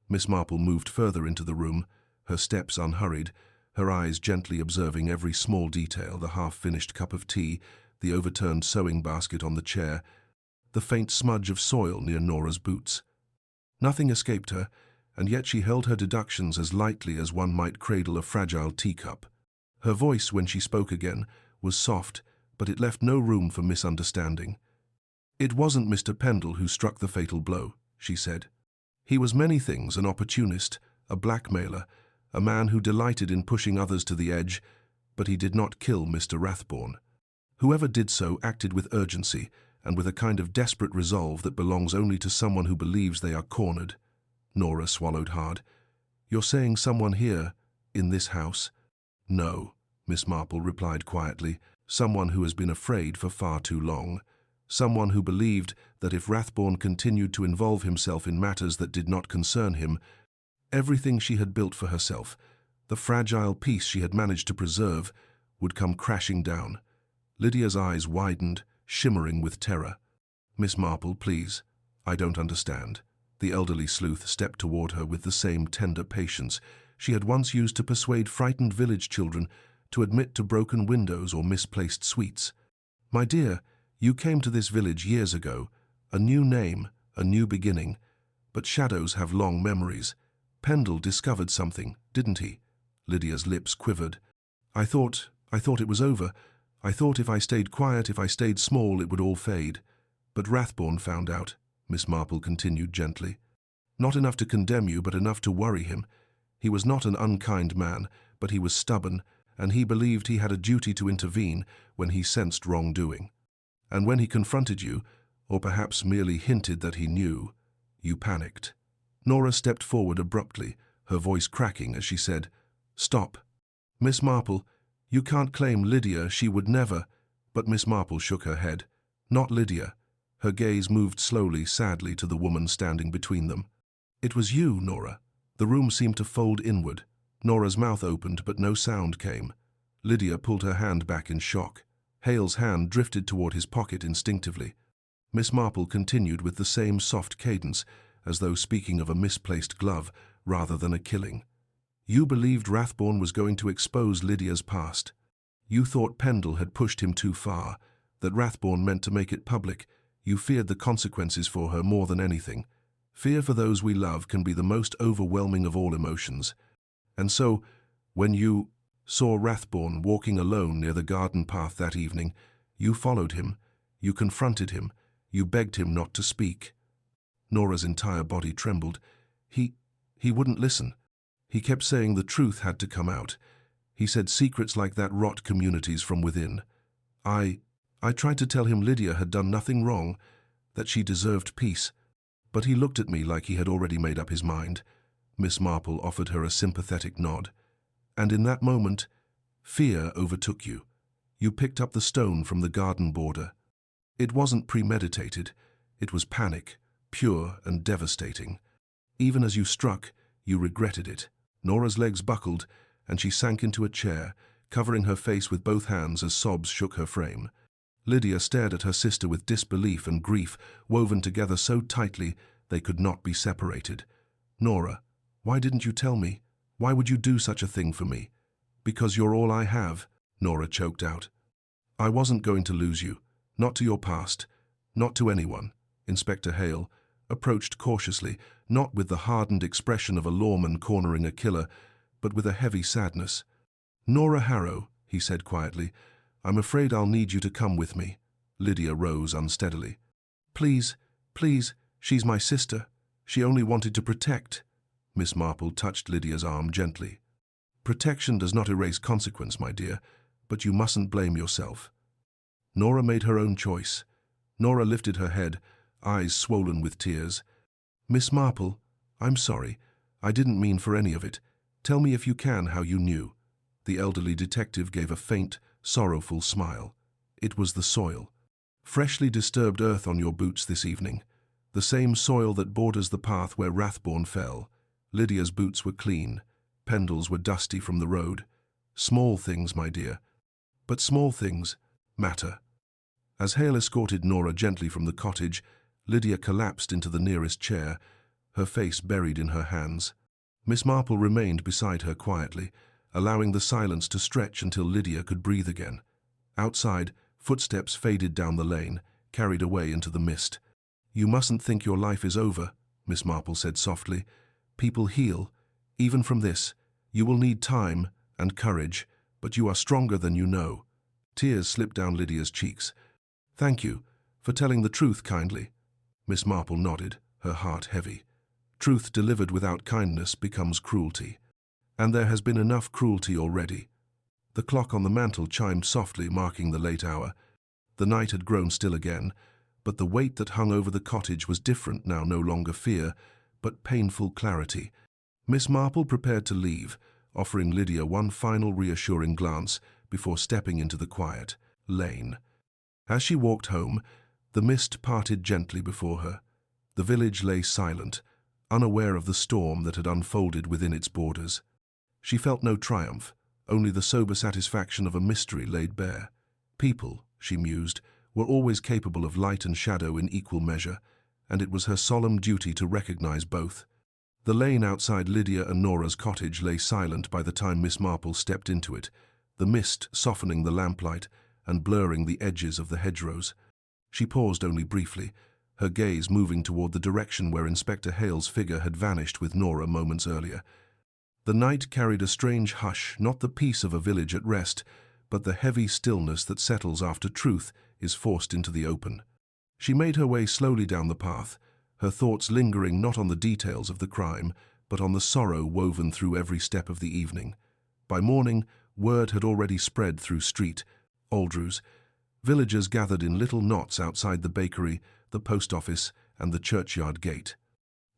Miss Marple moved further into the room, her steps unhurried, her eyes gently observing every small detail, the half-finished cup of tea, the overturned sewing basket on the chair, the faint smudge of soil near Nora's boots. Nothing escaped her, and yet she held her deductions as lightly as one might cradle a fragile teacup. Her voice, when she spoke again, was soft, but it left no room for misunderstanding. It wasn't Mr. Pendle who struck the fatal blow, she said. He was many things, an opportunist, a blackmailer, a man who delighted in pushing others to the edge, but he did not kill Mr. Rathbone. Whoever did so acted with urgency and with a kind of desperate resolve that belongs only to someone who believes they are cornered. Nora swallowed hard. You're saying someone here, in this house? No, Miss Marple replied quietly. Someone who has been afraid for far too long. Someone who believed that if Rathbone continued to involve himself in matters that did not concern him, everything she had built for herself, the fragile peace she had managed to preserve, would come crashing down. Lydia's eyes widened, shimmering with terror. Miss Marple, please. I don't understand. The elderly sleuth stepped toward her with the same tender patience she had once used to persuade frightened village children to admit to broken windows or misplaced sweets. My dear, you came to this village years ago, a new name, a new beginning. But shadows have long memories. Pendle discovered something, didn't he? Lydia's lips quivered. I thought it was over. I thought if I stayed quiet, if I stayed small, it would all fade. But Rathbone found out, Miss Marple continued gently. Not enough to condemn you, but enough to worry him. He was not an unkind man, but he was stubborn, and he believed he had a duty to intervene when he sensed wrongdoing. And when he confronted you, or perhaps merely hinted that he knew, You panicked. Nora stepped forward abruptly, her voice cracking as she said, "Stop. Miss Marple, you can't claim Lydia, she would never." But Miss Marple shook her head. "Not Lydia." Her gaze moved slowly, sadly, to the woman standing between them. "It was you, Nora." The room seemed to fold inward. Nora's mouth opened, but no sound came. Lydia pulled her hand back in shock. Hale's hand drifted toward his pocket instinctively. Miss Marple continued with the same soft cadence, as though speaking of a misplaced glove rather than a killing. "You believed Rathborne was going to expose Lydia's past. You thought Pendle had pushed him too far, that Rathborne meant to make it public. You feared the consequences for her more than anything. Fear for those we love can be the most overwhelming of all emotions. And so, when you saw Rathborne walking alone near the garden path that evening, you followed him, you confronted him, you begged him not to speak." Nora's entire body trembled. He wouldn't listen. He kept saying the truth had to come out. He said secrets like that rot communities from within. I tried to tell him Lydia had done nothing wrong, that she deserved peace, but he looked at me like he had already made up his mind. Miss Marple offered her a sympathetic nod. "And in that moment, fear overtook you. You picked up the stone from the garden border. It wasn't premeditated. It was panic, pure and devastating. Even as you struck, you regretted it." Nora's legs buckled, and she sank into a chair, covering her face with both hands as sobs shook her frame. Lydia stared at her sister with disbelief and grief woven together so tightly they could not be separated. "Nora, why didn't you tell me? Why would you do such a thing for me?" "Because you're all I have," Nora choked out. "I wasn't going to lose you, not to your past, not to anyone." Inspector Hale approached cautiously, not with the hardened expression of a lawman cornering a killer, but with a heavy sadness. "Nora Harrow," he said quietly, "I'm afraid I'll need you to come with me." Lydia rose unsteadily. Please, she's my sister. She only wanted to protect." Miss Marple touched Lydia's arm gently. "Protection does not erase consequence, my dear, but you mustn't blame yourself." Nora made her own choice. Nora lifted her head, eyes swollen with tears. "Miss Marple, I'm sorry. I didn't mean for any of it. Tell me if you can how you knew." The elderly detective gave a faint, sorrowful smile. "It was the soil. Freshly disturbed earth on your boots this evening. The same soil that borders the path where Rathborne fell. Lydia's boots were clean. Pendle's were dusty from the road. Small things, my dear. But small things matter." As Hale escorted Nora gently from the cottage, Lydia collapsed into the nearest chair, her face buried in her hands. Miss Marple remained beside her quietly, allowing the silence to stretch until Lydia could breathe again. Outside, footsteps faded down the lane, carried away into the mist. "You mustn't think your life is over," Miss Marple said softly. "People heal. Even from this, you will need time and courage, but you are stronger than you know." Tears slipped down Lydia's cheeks. "Thank you for telling the truth kindly." Miss Marple nodded, her heart heavy. Truth delivered without kindness becomes cruelty. And there has been enough cruelty already. The clock on the mantel chimed softly, marking the late hour. The night had grown still again, but the weight that hung over the cottage was different now, no longer fear, but painful clarity. Miss Marple prepared to leave, offering Lydia one final reassuring glance before stepping into the quiet lane. As she walked home, the mist parted gently before her. The village lay silent, unaware of the storm that had unfolded within its borders. She felt no triumph, only the sober satisfaction of a mystery laid bare. People, she mused, were always capable of light and shadow in equal measure, and it was her solemn duty to recognize both. The lane outside Lydia and Nora's cottage lay silent by the time Miss Marple stepped into it, the mist softening the lamplight and blurring the edges of the hedgerows. She paused only briefly, her gaze moving toward the direction where Inspector Hale's figure had vanished with Nora moments earlier. The night carried a strange hush, not the peace of a village at rest, but the heavy stillness that settles after truth is forced into the open. She made her way slowly down the path, her thoughts lingering not on the details of the crime, but on the sorrow woven through every step of the evening. By morning, word had already spread through street, Aldrews. Villagers gathered in little knots outside the bakery, the post office, and the churchyard gate.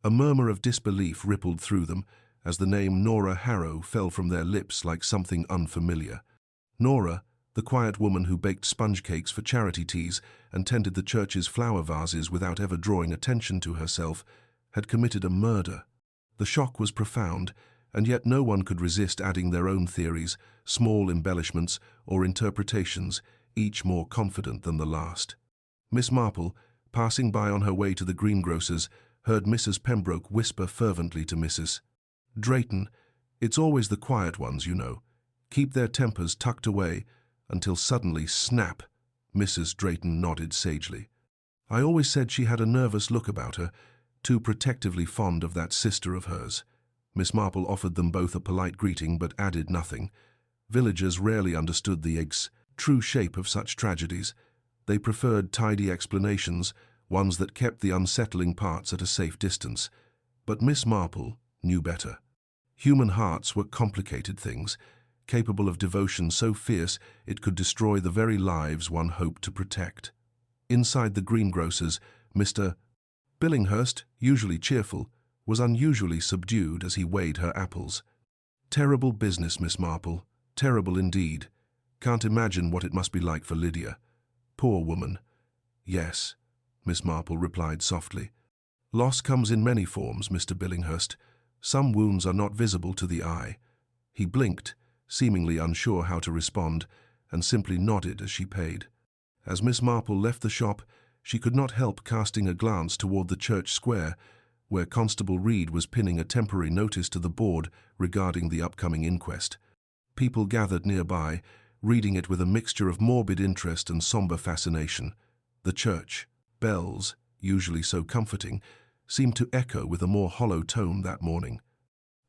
A murmur of disbelief rippled through them as the name Nora Harrow fell from their lips like something unfamiliar. Nora, the quiet woman who baked sponge cakes for charity teas and tended the church's flower vases without ever drawing attention to herself, had committed a murder. The shock was profound, and yet no one could resist adding their own theories, small embellishments or interpretations, each more confident than the last. Miss Marple, passing by on her way to the greengrocer's, heard Mrs. Pembroke whisper fervently to Mrs. Drayton, "It's always the quiet ones, you know. Keep their tempers tucked away until suddenly snap." Mrs. Drayton nodded sagely. "I always said she had a nervous look about her, too protectively fond of that sister of hers." Miss Marple offered them both a polite greeting but added nothing. Villagers rarely understood the true shape of such tragedies. They preferred tidy explanations, ones that kept the unsettling parts at a safe distance. But Miss Marple knew better. Human hearts were complicated things, capable of devotion so fierce it could destroy the very lives one hoped to protect. Inside the greengrocer's, Mr. Billinghurst, usually cheerful, was unusually subdued as he weighed her apples. "Terrible business, Miss Marple, terrible indeed. Can't imagine what it must be like for Lydia. Poor woman." "Yes," Miss Marple replied softly. "Loss comes in many forms, Mr. Billinghurst. Some wounds are not visible to the eye." He blinked, seemingly unsure how to respond, and simply nodded as she paid. As Miss Marple left the shop, she could not help casting a glance toward the church square, where Constable Reed was pinning a temporary notice to the board regarding the upcoming inquest. People gathered nearby, reading it with a mixture of morbid interest and somber fascination. The church bells, usually so comforting, seemed to echo with a more hollow tone that morning.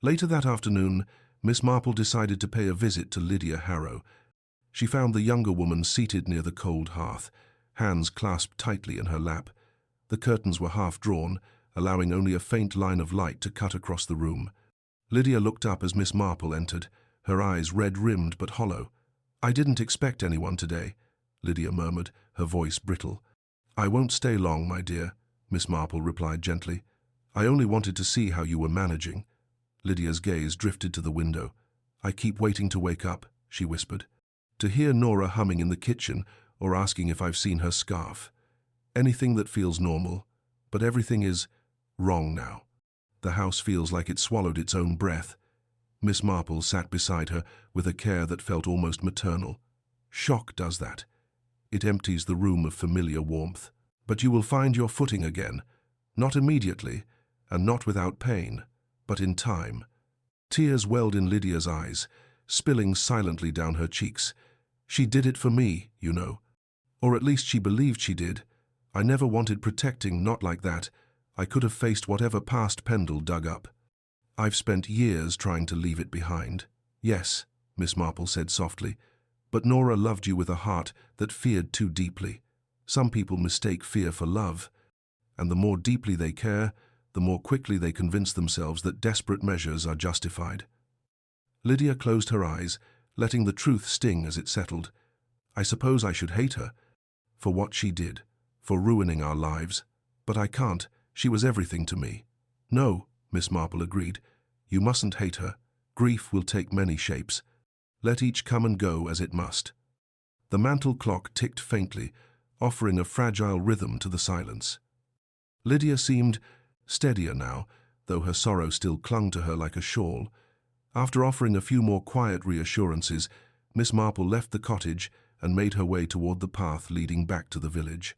Later that afternoon, Miss Marple decided to pay a visit to Lydia Harrow. She found the younger woman seated near the cold hearth, hands clasped tightly in her lap. The curtains were half drawn, allowing only a faint line of light to cut across the room. Lydia looked up as Miss Marple entered, her eyes red-rimmed but hollow. "I didn't expect anyone today," Lydia murmured, her voice brittle. "I won't stay long, my dear," Miss Marple replied gently. "I only wanted to see how you were managing." Lydia's gaze drifted to the window. "I keep waiting to wake up," she whispered. "To hear Nora humming in the kitchen or asking if I've seen her scarf. Anything that feels normal, but everything is wrong now. The house feels like it swallowed its own breath." Miss Marple sat beside her with a care that felt almost maternal. "Shock does that. It empties the room of familiar warmth. But you will find your footing again, not immediately, and not without pain, but in time." Tears welled in Lydia's eyes, spilling silently down her cheeks. "She did it for me, you know. Or at least she believed she did. I never wanted protecting, not like that. I could have faced whatever past Pendle dug up. I've spent years trying to leave it behind." "Yes," Miss Marple said softly, "but Nora loved you with a heart that feared too deeply. Some people mistake fear for love, and the more deeply they care, the more quickly they convince themselves that desperate measures are justified." Lydia closed her eyes, letting the truth sting as it settled. "I suppose I should hate her for what she did, for ruining our lives, but I can't. She was everything to me." "No," Miss Marple agreed. "You mustn't hate her. Grief will take many shapes. Let each come and go as it must." The mantel clock ticked faintly, offering a fragile rhythm to the silence. Lydia seemed steadier now, though her sorrow still clung to her like a shawl. After offering a few more quiet reassurances, Miss Marple left the cottage and made her way toward the path leading back to the village.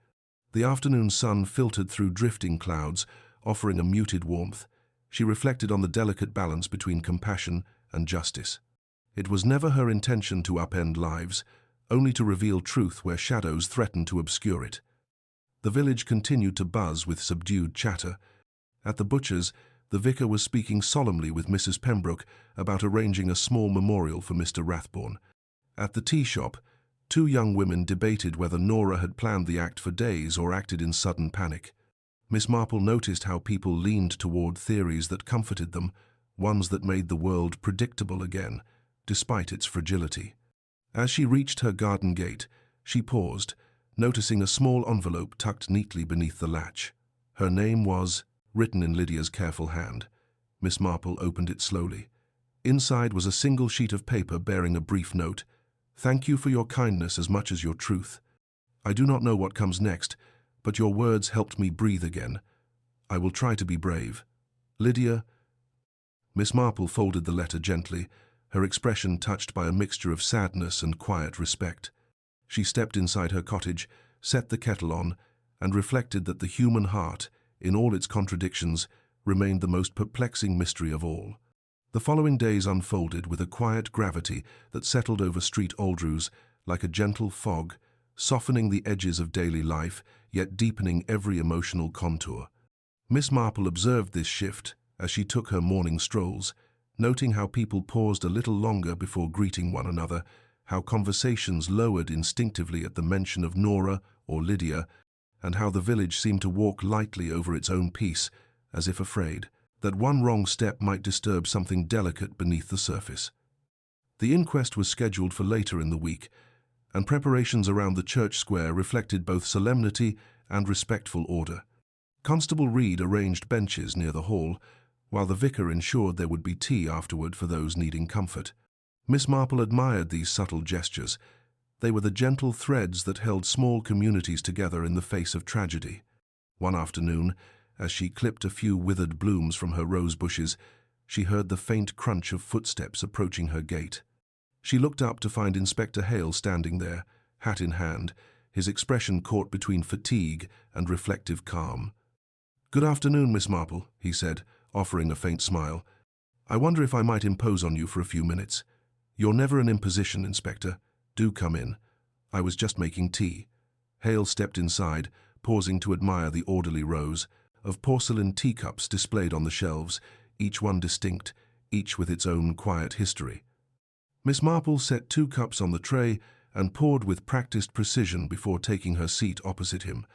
The afternoon sun filtered through drifting clouds, offering a muted warmth. She reflected on the delicate balance between compassion and justice. It was never her intention to upend lives, only to reveal truth where shadows threatened to obscure it. The village continued to buzz with subdued chatter. At the butcher's, the vicar was speaking solemnly with Mrs. Pembroke about arranging a small memorial for Mr. Rathbone. At the tea shop, two young women debated whether Nora had planned the act for days or acted in sudden panic. Miss Marple noticed how people leaned toward theories that comforted them, ones that made the world predictable again, despite its fragility. As she reached her garden gate, she paused, noticing a small envelope tucked neatly beneath the latch. Her name was written in Lydia's careful hand. Miss Marple opened it slowly. Inside was a single sheet of paper bearing a brief note. "Thank you for your kindness as much as your truth. I do not know what comes next, but your words helped me breathe again. I will try to be brave. Lydia." Miss Marple folded the letter gently, her expression touched by a mixture of sadness and quiet respect. She stepped inside her cottage, set the kettle on, and reflected that the human heart, in all its contradictions, remained the most perplexing mystery of all. The following days unfolded with a quiet gravity that settled over Street Aldrews like a gentle fog, softening the edges of daily life, yet deepening every emotional contour. Miss Marple observed this shift as she took her morning strolls, noting how people paused a little longer before greeting one another, how conversations lowered instinctively at the mention of Nora or Lydia, and how the village seemed to walk lightly over its own peace, as if afraid that one wrong step might disturb something delicate beneath the surface. The inquest was scheduled for later in the week, and preparations around the church square reflected both solemnity and respectful order. Constable Reed arranged benches near the hall, while the vicar ensured there would be tea afterward for those needing comfort. Miss Marple admired these subtle gestures. They were the gentle threads that held small communities together in the face of tragedy. One afternoon, as she clipped a few withered blooms from her rose bushes, she heard the faint crunch of footsteps approaching her gate. She looked up to find Inspector Hale standing there, hat in hand, his expression caught between fatigue and reflective calm. "Good afternoon, Miss Marple," he said, offering a faint smile. "I wonder if I might impose on you for a few minutes. You're never an imposition, Inspector. Do come in. I was just making tea." Hale stepped inside, pausing to admire the orderly rows of porcelain teacups displayed on the shelves, each one distinct, each with its own quiet history. Miss Marple set 2 cups on the tray and poured with practiced precision before taking her seat opposite him.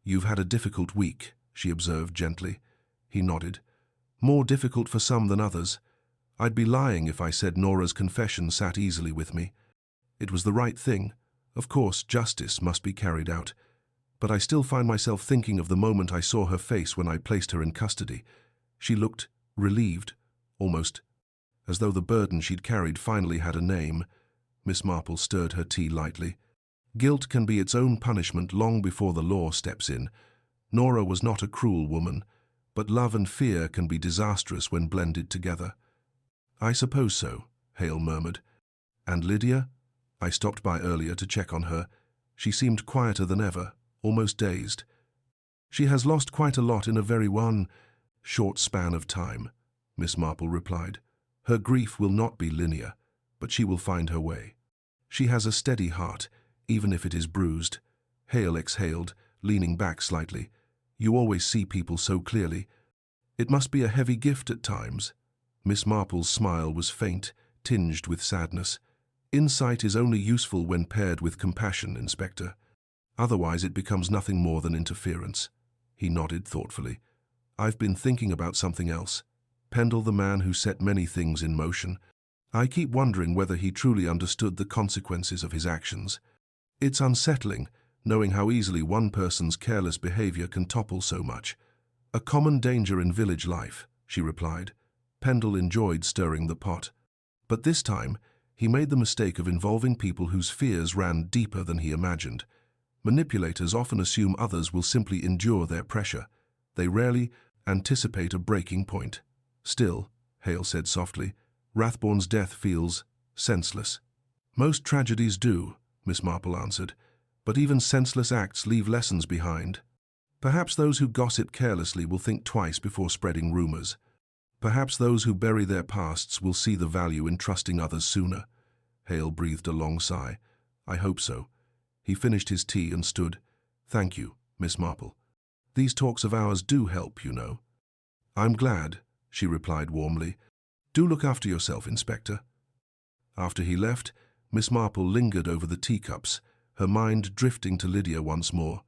"You've had a difficult week," she observed gently. He nodded. "More difficult for some than others. I'd be lying if I said Nora's confession sat easily with me. It was the right thing. Of course, justice must be carried out. But I still find myself thinking of the moment I saw her face when I placed her in custody. She looked relieved, almost as though the burden she'd carried finally had a name." Miss Marple stirred her tea lightly. "Guilt can be its own punishment long before the law steps in. Nora was not a cruel woman, but love and fear can be disastrous when blended together." "I suppose so," Hale murmured. "And Lydia? I stopped by earlier to check on her. She seemed quieter than ever, almost dazed." "She has lost quite a lot in a very short span of time," Miss Marple replied. "Her grief will not be linear, but she will find her way. She has a steady heart, even if it is bruised." Hale exhaled, leaning back slightly. "You always see people so clearly. It must be a heavy gift at times." Miss Marple's smile was faint, tinged with sadness. "Insight is only useful when paired with compassion, Inspector. Otherwise it becomes nothing more than interference." He nodded thoughtfully. "I've been thinking about something else. Pendle, the man who set many things in motion. I keep wondering whether he truly understood the consequences of his actions. It's unsettling, knowing how easily one person's careless behavior can topple so much." "A common danger in village life," she replied. Pendle enjoyed stirring the pot. But this time, he made the mistake of involving people whose fears ran deeper than he imagined. Manipulators often assume others will simply endure their pressure. They rarely anticipate a breaking point. "Still," Hale said softly, "Rathbourne's death feels senseless." "Most tragedies do," Miss Marple answered, "but even senseless acts leave lessons behind. Perhaps those who gossip carelessly will think twice before spreading rumors. Perhaps those who bury their pasts will see the value in trusting others sooner." Hale breathed a long sigh. "I hope so." He finished his tea and stood. "Thank you, Miss Marple. These talks of ours do help, you know." "I'm glad," she replied warmly. "Do look after yourself, Inspector." After he left, Miss Marple lingered over the teacups, her mind drifting to Lydia once more.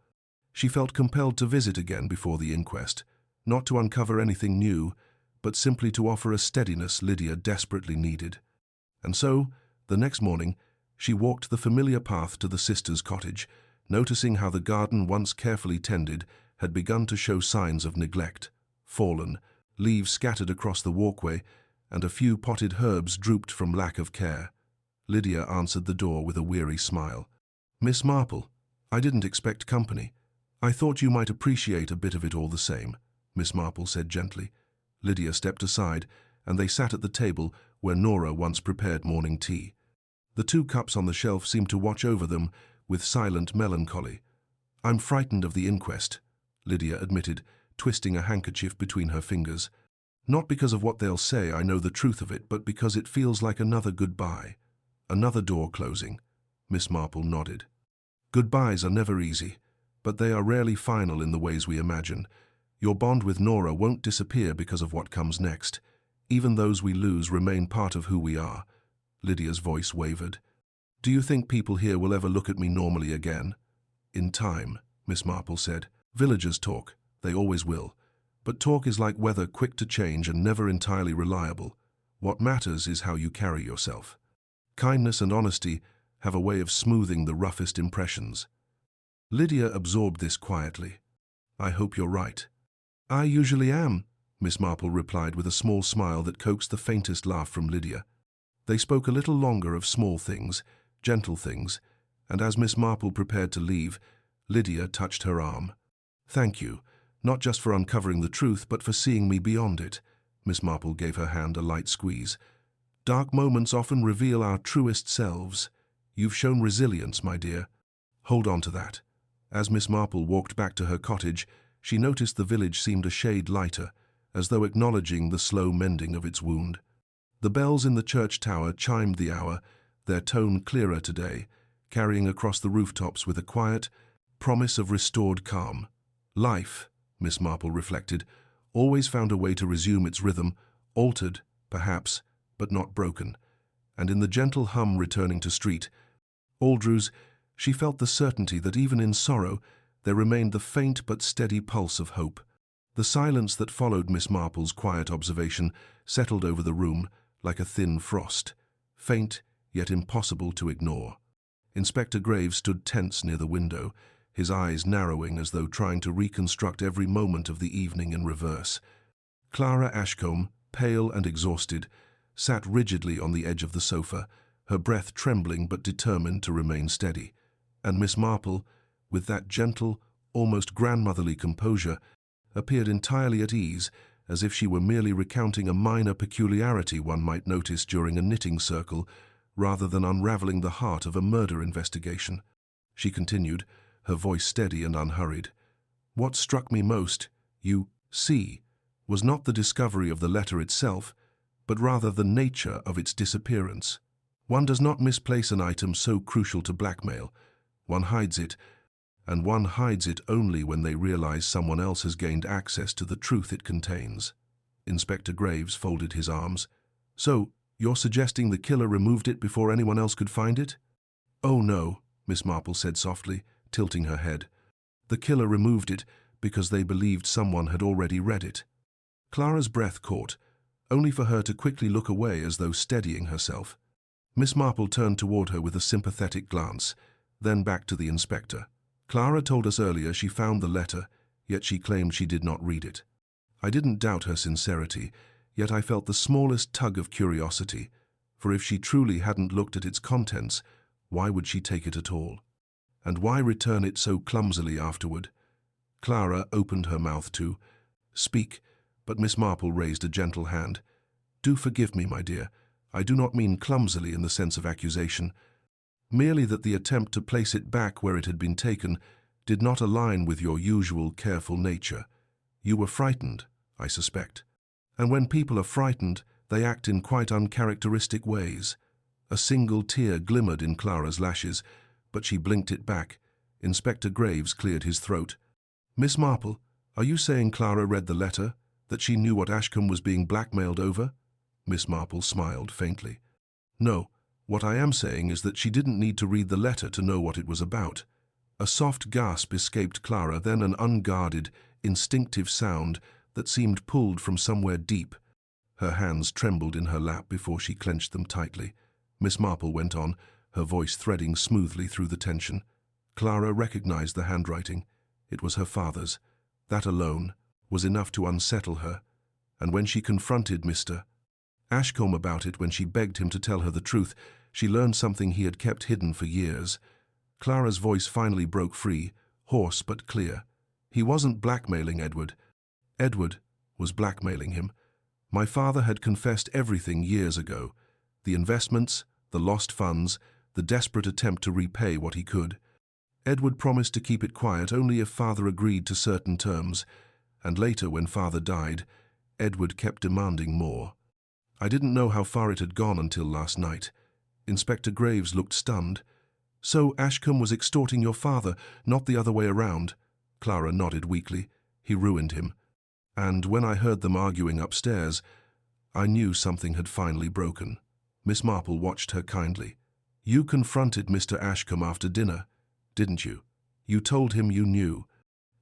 She felt compelled to visit again before the inquest, not to uncover anything new, but simply to offer a steadiness Lydia desperately needed. And so, the next morning, she walked the familiar path to the sisters' cottage, noticing how the garden once carefully tended had begun to show signs of neglect. fallen, leaves scattered across the walkway, and a few potted herbs drooped from lack of care. Lydia answered the door with a weary smile. "Miss Marple, I didn't expect company. I thought you might appreciate a bit of it all the same," Miss Marple said gently. Lydia stepped aside, and they sat at the table where Nora once prepared morning tea. The 2 cups on the shelf seemed to watch over them with silent melancholy. "I'm frightened of the inquest," Lydia admitted, twisting a handkerchief between her fingers. "Not because of what they'll say, I know the truth of it, but because it feels like another goodbye. Another door closing." Miss Marple nodded. "Goodbyes are never easy, but they are rarely final in the ways we imagine. Your bond with Nora won't disappear because of what comes next. Even those we lose remain part of who we are." Lydia's voice wavered. "Do you think people here will ever look at me normally again?" "In time," Miss Marple said. "Villagers talk. They always will. But talk is like weather, quick to change and never entirely reliable. What matters is how you carry yourself. Kindness and honesty have a way of smoothing the roughest impressions." Lydia absorbed this quietly. "I hope you're right." "I usually am," Miss Marple replied with a small smile that coaxed the faintest laugh from Lydia. They spoke a little longer of small things, gentle things, and as Miss Marple prepared to leave, Lydia touched her arm. "Thank you, not just for uncovering the truth, but for seeing me beyond it." Miss Marple gave her hand a light squeeze. "Dark moments often reveal our truest selves. You've shown resilience, my dear. Hold on to that." As Miss Marple walked back to her cottage, she noticed the village seemed a shade lighter, as though acknowledging the slow mending of its wound. The bells in the church tower chimed the hour, their tone clearer today, carrying across the rooftops with a quiet promise of restored calm. Life, Miss Marple reflected, always found a way to resume its rhythm, altered, perhaps, but not broken. And in the gentle hum returning to street Aldrews, she felt the certainty that even in sorrow there remained the faint but steady pulse of hope. The silence that followed Miss Marple's quiet observation settled over the room like a thin frost, faint yet impossible to ignore. Inspector Graves stood tense near the window, his eyes narrowing as though trying to reconstruct every moment of the evening in reverse. Clara Ashcombe, pale and exhausted, sat rigidly on the edge of the sofa, her breath trembling but determined to remain steady. And Miss Marple, with that gentle, almost grandmotherly composure, appeared entirely at ease, as if she were merely recounting a minor peculiarity one might notice during a knitting circle, rather than unraveling the heart of a murder investigation. She continued, her voice steady and unhurried. "What struck me most, you see, was not the discovery of the letter itself, but rather the nature of its disappearance. One does not misplace an item so crucial to blackmail. One hides it, and one hides it only when they realize someone else has gained access to the truth it contains." Inspector Graves folded his arms. "So, you're suggesting the killer removed it before anyone else could find it?" "Oh no," Miss Marple said softly, tilting her head. "The killer removed it because they believed someone had already read it." Clara's breath caught, only for her to quickly look away as though steadying herself. Miss Marple turned toward her with a sympathetic glance, then back to the inspector. "Clara told us earlier she found the letter, yet she claimed she did not read it. I didn't doubt her sincerity, yet I felt the smallest tug of curiosity, for if she truly hadn't looked at its contents, why would she take it at all? And why return it so clumsily afterward?" Clara opened her mouth to speak, but Miss Marple raised a gentle hand. "Do forgive me, my dear. I do not mean clumsily in the sense of accusation. Merely that the attempt to place it back where it had been taken did not align with your usual careful nature. You were frightened, I suspect. And when people are frightened, they act in quite uncharacteristic ways." A single tear glimmered in Clara's lashes, but she blinked it back. Inspector Graves cleared his throat. "Miss Marple, are you saying Clara read the letter, that she knew what Ashcombe was being blackmailed over?" Miss Marple smiled faintly. "No. What I am saying is that she didn't need to read the letter to know what it was about." A soft gasp escaped Clara, then an unguarded, instinctive sound that seemed pulled from somewhere deep. Her hands trembled in her lap before she clenched them tightly. Miss Marple went on, her voice threading smoothly through the tension. Clara recognized the handwriting. It was her father's. That alone, was enough to unsettle her, and when she confronted Mr. Ashcombe about it, when she begged him to tell her the truth, she learned something he had kept hidden for years. Clara's voice finally broke free, hoarse but clear. He wasn't blackmailing Edward. Edward was blackmailing him. My father had confessed everything years ago. The investments, the lost funds, the desperate attempt to repay what he could. Edward promised to keep it quiet only if father agreed to certain terms, and later, when father died, Edward kept demanding more. I didn't know how far it had gone until last night. Inspector Graves looked stunned. So Ashcombe was extorting your father, not the other way around? Clara nodded weakly. He ruined him. And when I heard them arguing upstairs, I knew something had finally broken. Miss Marple watched her kindly. You confronted Mr. Ashcombe after dinner, didn't you? You told him you knew,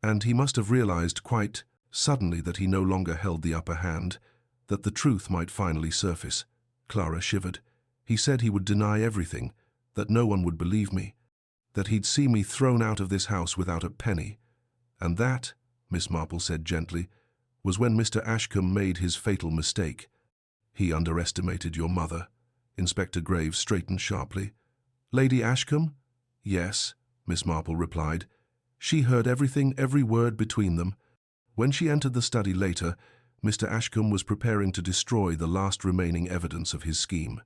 and he must have realized quite suddenly that he no longer held the upper hand, that the truth might finally surface. Clara shivered. He said he would deny everything, that no one would believe me, that he'd see me thrown out of this house without a penny. And that, Miss Marple said gently, was when Mr. Ashcombe made his fatal mistake. He underestimated your mother. Inspector Graves straightened sharply. Lady Ashcombe? Yes, Miss Marple replied. She heard everything, every word between them. When she entered the study later, Mr. Ashcombe was preparing to destroy the last remaining evidence of his scheme.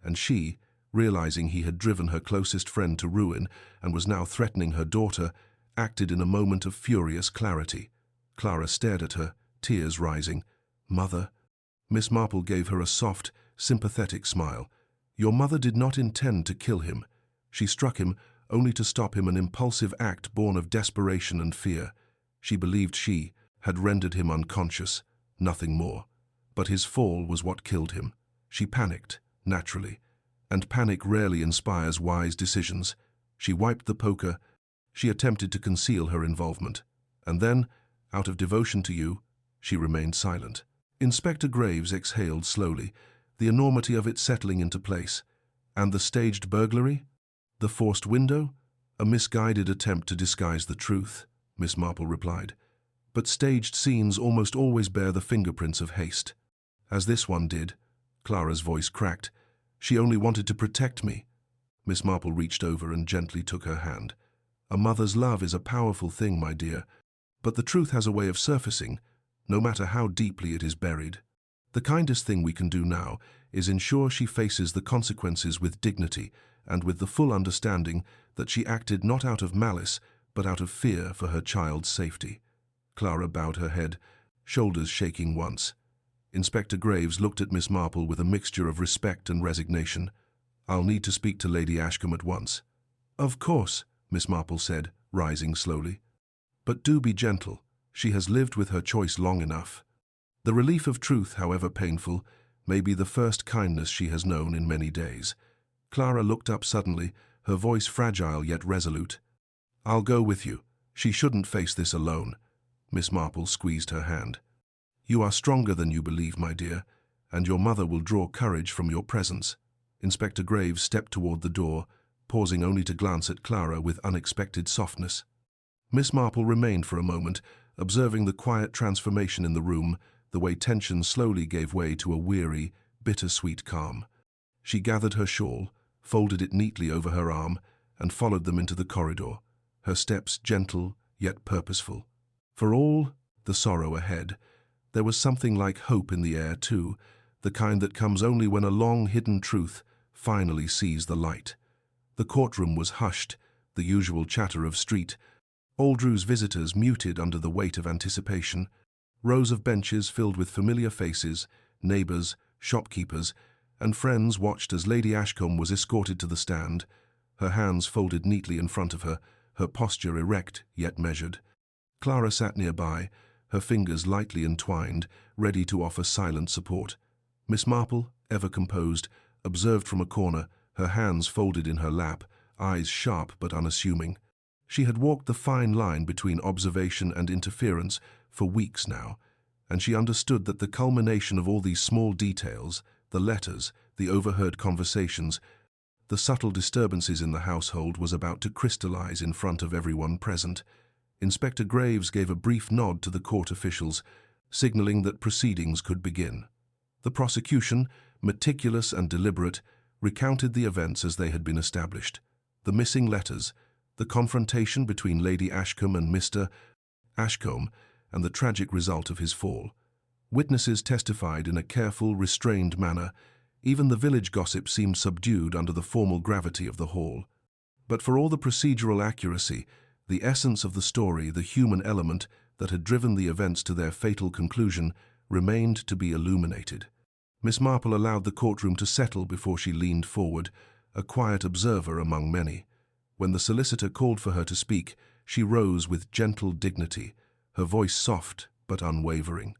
And she, realizing he had driven her closest friend to ruin and was now threatening her daughter, acted in a moment of furious clarity. Clara stared at her, tears rising. Mother. Miss Marple gave her a soft, sympathetic smile. Your mother did not intend to kill him. She struck him only to stop him, an impulsive act born of desperation and fear. She believed she had rendered him unconscious, nothing more. But his fall was what killed him. She panicked, naturally, and panic rarely inspires wise decisions. She wiped the poker. She attempted to conceal her involvement. And then, out of devotion to you, she remained silent. Inspector Graves exhaled slowly, the enormity of it settling into place. And the staged burglary? The forced window? A misguided attempt to disguise the truth, Miss Marple replied. But staged scenes almost always bear the fingerprints of haste. As this one did. Clara's voice cracked. She only wanted to protect me. Miss Marple reached over and gently took her hand. A mother's love is a powerful thing, my dear, but the truth has a way of surfacing, no matter how deeply it is buried. The kindest thing we can do now is ensure she faces the consequences with dignity and with the full understanding that she acted not out of malice, but out of fear for her child's safety. Clara bowed her head, shoulders shaking once. Inspector Graves looked at Miss Marple with a mixture of respect and resignation. I'll need to speak to Lady Ashcombe at once. Of course, Miss Marple said, rising slowly. But do be gentle. She has lived with her choice long enough. The relief of truth, however painful, may be the first kindness she has known in many days. Clara looked up suddenly, her voice fragile yet resolute. I'll go with you. She shouldn't face this alone. Miss Marple squeezed her hand. You are stronger than you believe, my dear, and your mother will draw courage from your presence. Inspector Graves stepped toward the door, pausing only to glance at Clara with unexpected softness. Miss Marple remained for a moment, observing the quiet transformation in the room, the way tension slowly gave way to a weary, bittersweet calm. She gathered her shawl, folded it neatly over her arm, and followed them into the corridor, her steps gentle yet purposeful. For all the sorrow ahead, there was something like hope in the air too, the kind that comes only when a long-hidden truth finally sees the light. The courtroom was hushed, the usual chatter of street. Aldrew's visitors muted under the weight of anticipation. Rows of benches filled with familiar faces, neighbours, shopkeepers, and friends watched as Lady Ashcombe was escorted to the stand, her hands folded neatly in front of her, her posture erect yet measured. Clara sat nearby, her fingers lightly entwined, ready to offer silent support. Miss Marple, ever composed, observed from a corner, her hands folded in her lap, eyes sharp but unassuming. She had walked the fine line between observation and interference for weeks now, and she understood that the culmination of all these small details, the letters, the overheard conversations, the subtle disturbances in the household, was about to crystallize in front of everyone present. Inspector Graves gave a brief nod to the court officials, signaling that proceedings could begin. The prosecution, meticulous and deliberate, recounted the events as they had been established. The missing letters, the confrontation between Lady Ashcombe and Mr. Ashcombe, and the tragic result of his fall. Witnesses testified in a careful, restrained manner. Even the village gossip seemed subdued under the formal gravity of the hall. But for all the procedural accuracy, the essence of the story, the human element that had driven the events to their fatal conclusion, remained to be illuminated. Miss Marple allowed the courtroom to settle before she leaned forward, a quiet observer among many. When the solicitor called for her to speak, she rose with gentle dignity, her voice soft but unwavering.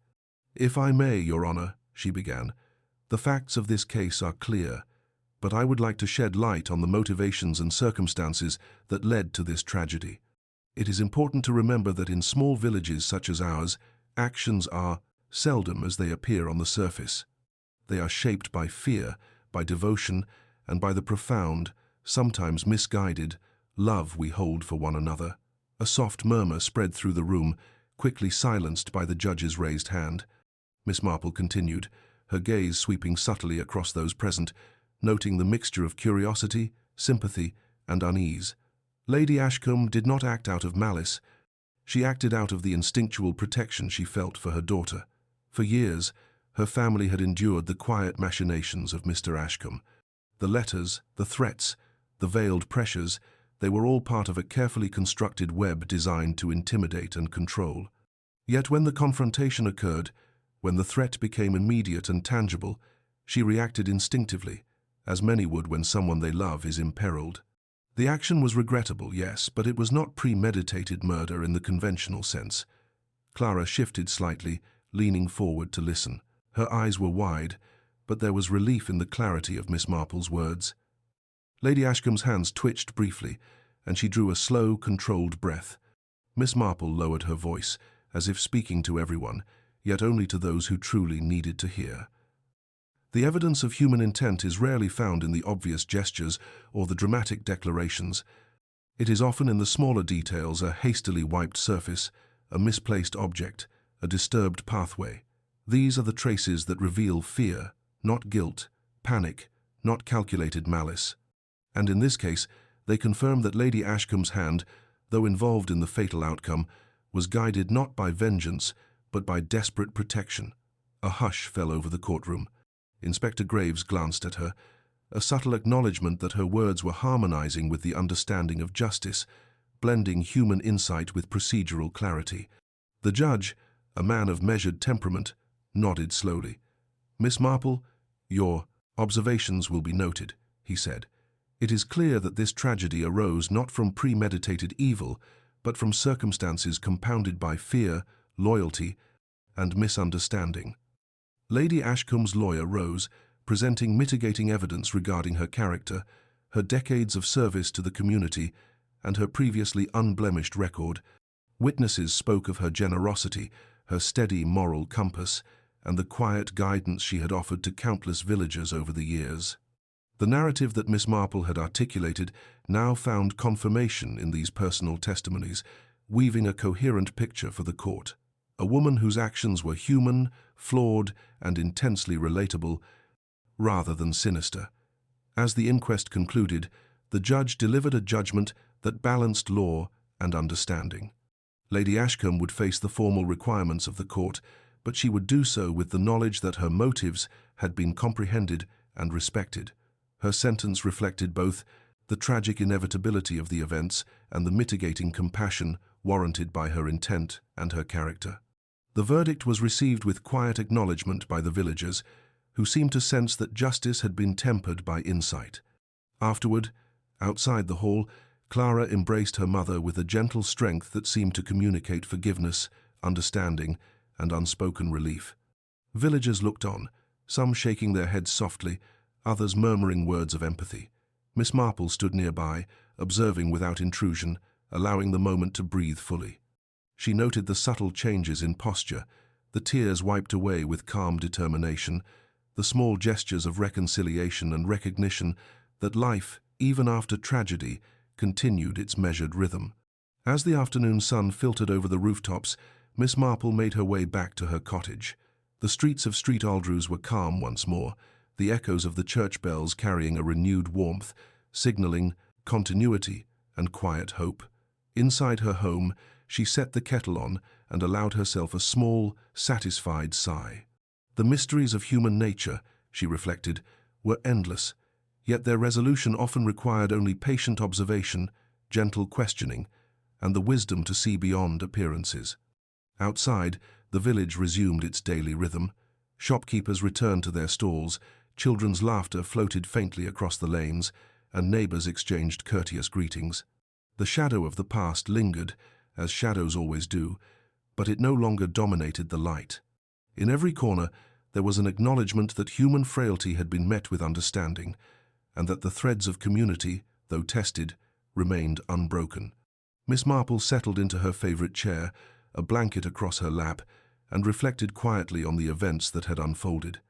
"If I may, Your Honor," she began, "the facts of this case are clear, but I would like to shed light on the motivations and circumstances that led to this tragedy. It is important to remember that in small villages such as ours, actions are seldom as they appear on the surface. They are shaped by fear, by devotion, and by the profound, sometimes misguided, love we hold for one another." A soft murmur spread through the room, quickly silenced by the judge's raised hand. Miss Marple continued, her gaze sweeping subtly across those present, noting the mixture of curiosity, sympathy, and unease. Lady Ashcombe did not act out of malice. She acted out of the instinctual protection she felt for her daughter. For years, her family had endured the quiet machinations of Mr. Ashcombe. The letters, the threats, the veiled pressures, they were all part of a carefully constructed web designed to intimidate and control. Yet when the confrontation occurred, when the threat became immediate and tangible, she reacted instinctively, as many would when someone they love is imperiled. The action was regrettable, yes, but it was not premeditated murder in the conventional sense. Clara shifted slightly, leaning forward to listen. Her eyes were wide, but there was relief in the clarity of Miss Marple's words. Lady Ashcombe's hands twitched briefly, and she drew a slow, controlled breath. Miss Marple lowered her voice, as if speaking to everyone, yet only to those who truly needed to hear. The evidence of human intent is rarely found in the obvious gestures or the dramatic declarations. It is often in the smaller details, a hastily wiped surface, a misplaced object, a disturbed pathway. These are the traces that reveal fear, not guilt, panic, not calculated malice. And in this case, they confirm that Lady Ashcombe's hand, though involved in the fatal outcome, was guided not by vengeance, but by desperate protection. A hush fell over the courtroom. Inspector Graves glanced at her, a subtle acknowledgement that her words were harmonizing with the understanding of justice, blending human insight with procedural clarity. The judge, a man of measured temperament, nodded slowly. "Miss Marple, your observations will be noted," he said. "It is clear that this tragedy arose not from premeditated evil, but from circumstances compounded by fear, loyalty, and misunderstanding." Lady Ashcombe's lawyer rose, presenting mitigating evidence regarding her character, her decades of service to the community, and her previously unblemished record. Witnesses spoke of her generosity, her steady moral compass, and the quiet guidance she had offered to countless villagers over the years. The narrative that Miss Marple had articulated now found confirmation in these personal testimonies, weaving a coherent picture for the court. A woman whose actions were human, flawed, and intensely relatable, rather than sinister. As the inquest concluded, the judge delivered a judgment that balanced law and understanding. Lady Ashcombe would face the formal requirements of the court, but she would do so with the knowledge that her motives had been comprehended and respected. Her sentence reflected both the tragic inevitability of the events and the mitigating compassion warranted by her intent and her character. The verdict was received with quiet acknowledgement by the villagers, who seemed to sense that justice had been tempered by insight. Afterward, outside the hall, Clara embraced her mother with a gentle strength that seemed to communicate forgiveness, understanding, and unspoken relief. Villagers looked on, some shaking their heads softly, others murmuring words of empathy. Miss Marple stood nearby, observing without intrusion, allowing the moment to breathe fully. She noted the subtle changes in posture, the tears wiped away with calm determination, the small gestures of reconciliation and recognition that life, even after tragedy, continued its measured rhythm. As the afternoon sun filtered over the rooftops, Miss Marple made her way back to her cottage. The streets of Street Aldrews were calm once more, the echoes of the church bells carrying a renewed warmth, signaling continuity and quiet hope. Inside her home, she set the kettle on and allowed herself a small, satisfied sigh. The mysteries of human nature, she reflected, were endless, yet their resolution often required only patient observation, gentle questioning, and the wisdom to see beyond appearances. Outside, the village resumed its daily rhythm. Shopkeepers returned to their stalls, children's laughter floated faintly across the lanes, and neighbors exchanged courteous greetings. The shadow of the past lingered, as shadows always do, but it no longer dominated the light. In every corner, there was an acknowledgement that human frailty had been met with understanding, and that the threads of community, though tested, remained unbroken. Miss Marple settled into her favorite chair, a blanket across her lap, and reflected quietly on the events that had unfolded.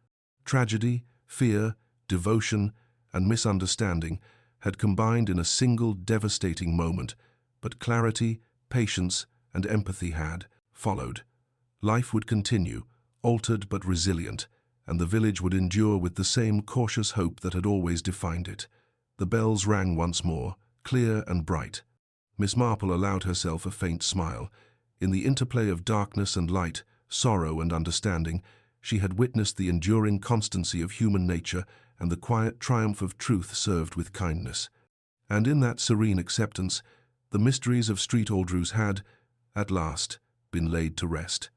Tragedy, fear, devotion, and misunderstanding had combined in a single devastating moment, but clarity, patience, and empathy had followed. Life would continue, altered but resilient, and the village would endure with the same cautious hope that had always defined it. The bells rang once more, clear and bright. Miss Marple allowed herself a faint smile. In the interplay of darkness and light, sorrow and understanding, she had witnessed the enduring constancy of human nature and the quiet triumph of truth served with kindness. And in that serene acceptance, the mysteries of Street Aldrews had, at last, been laid to rest.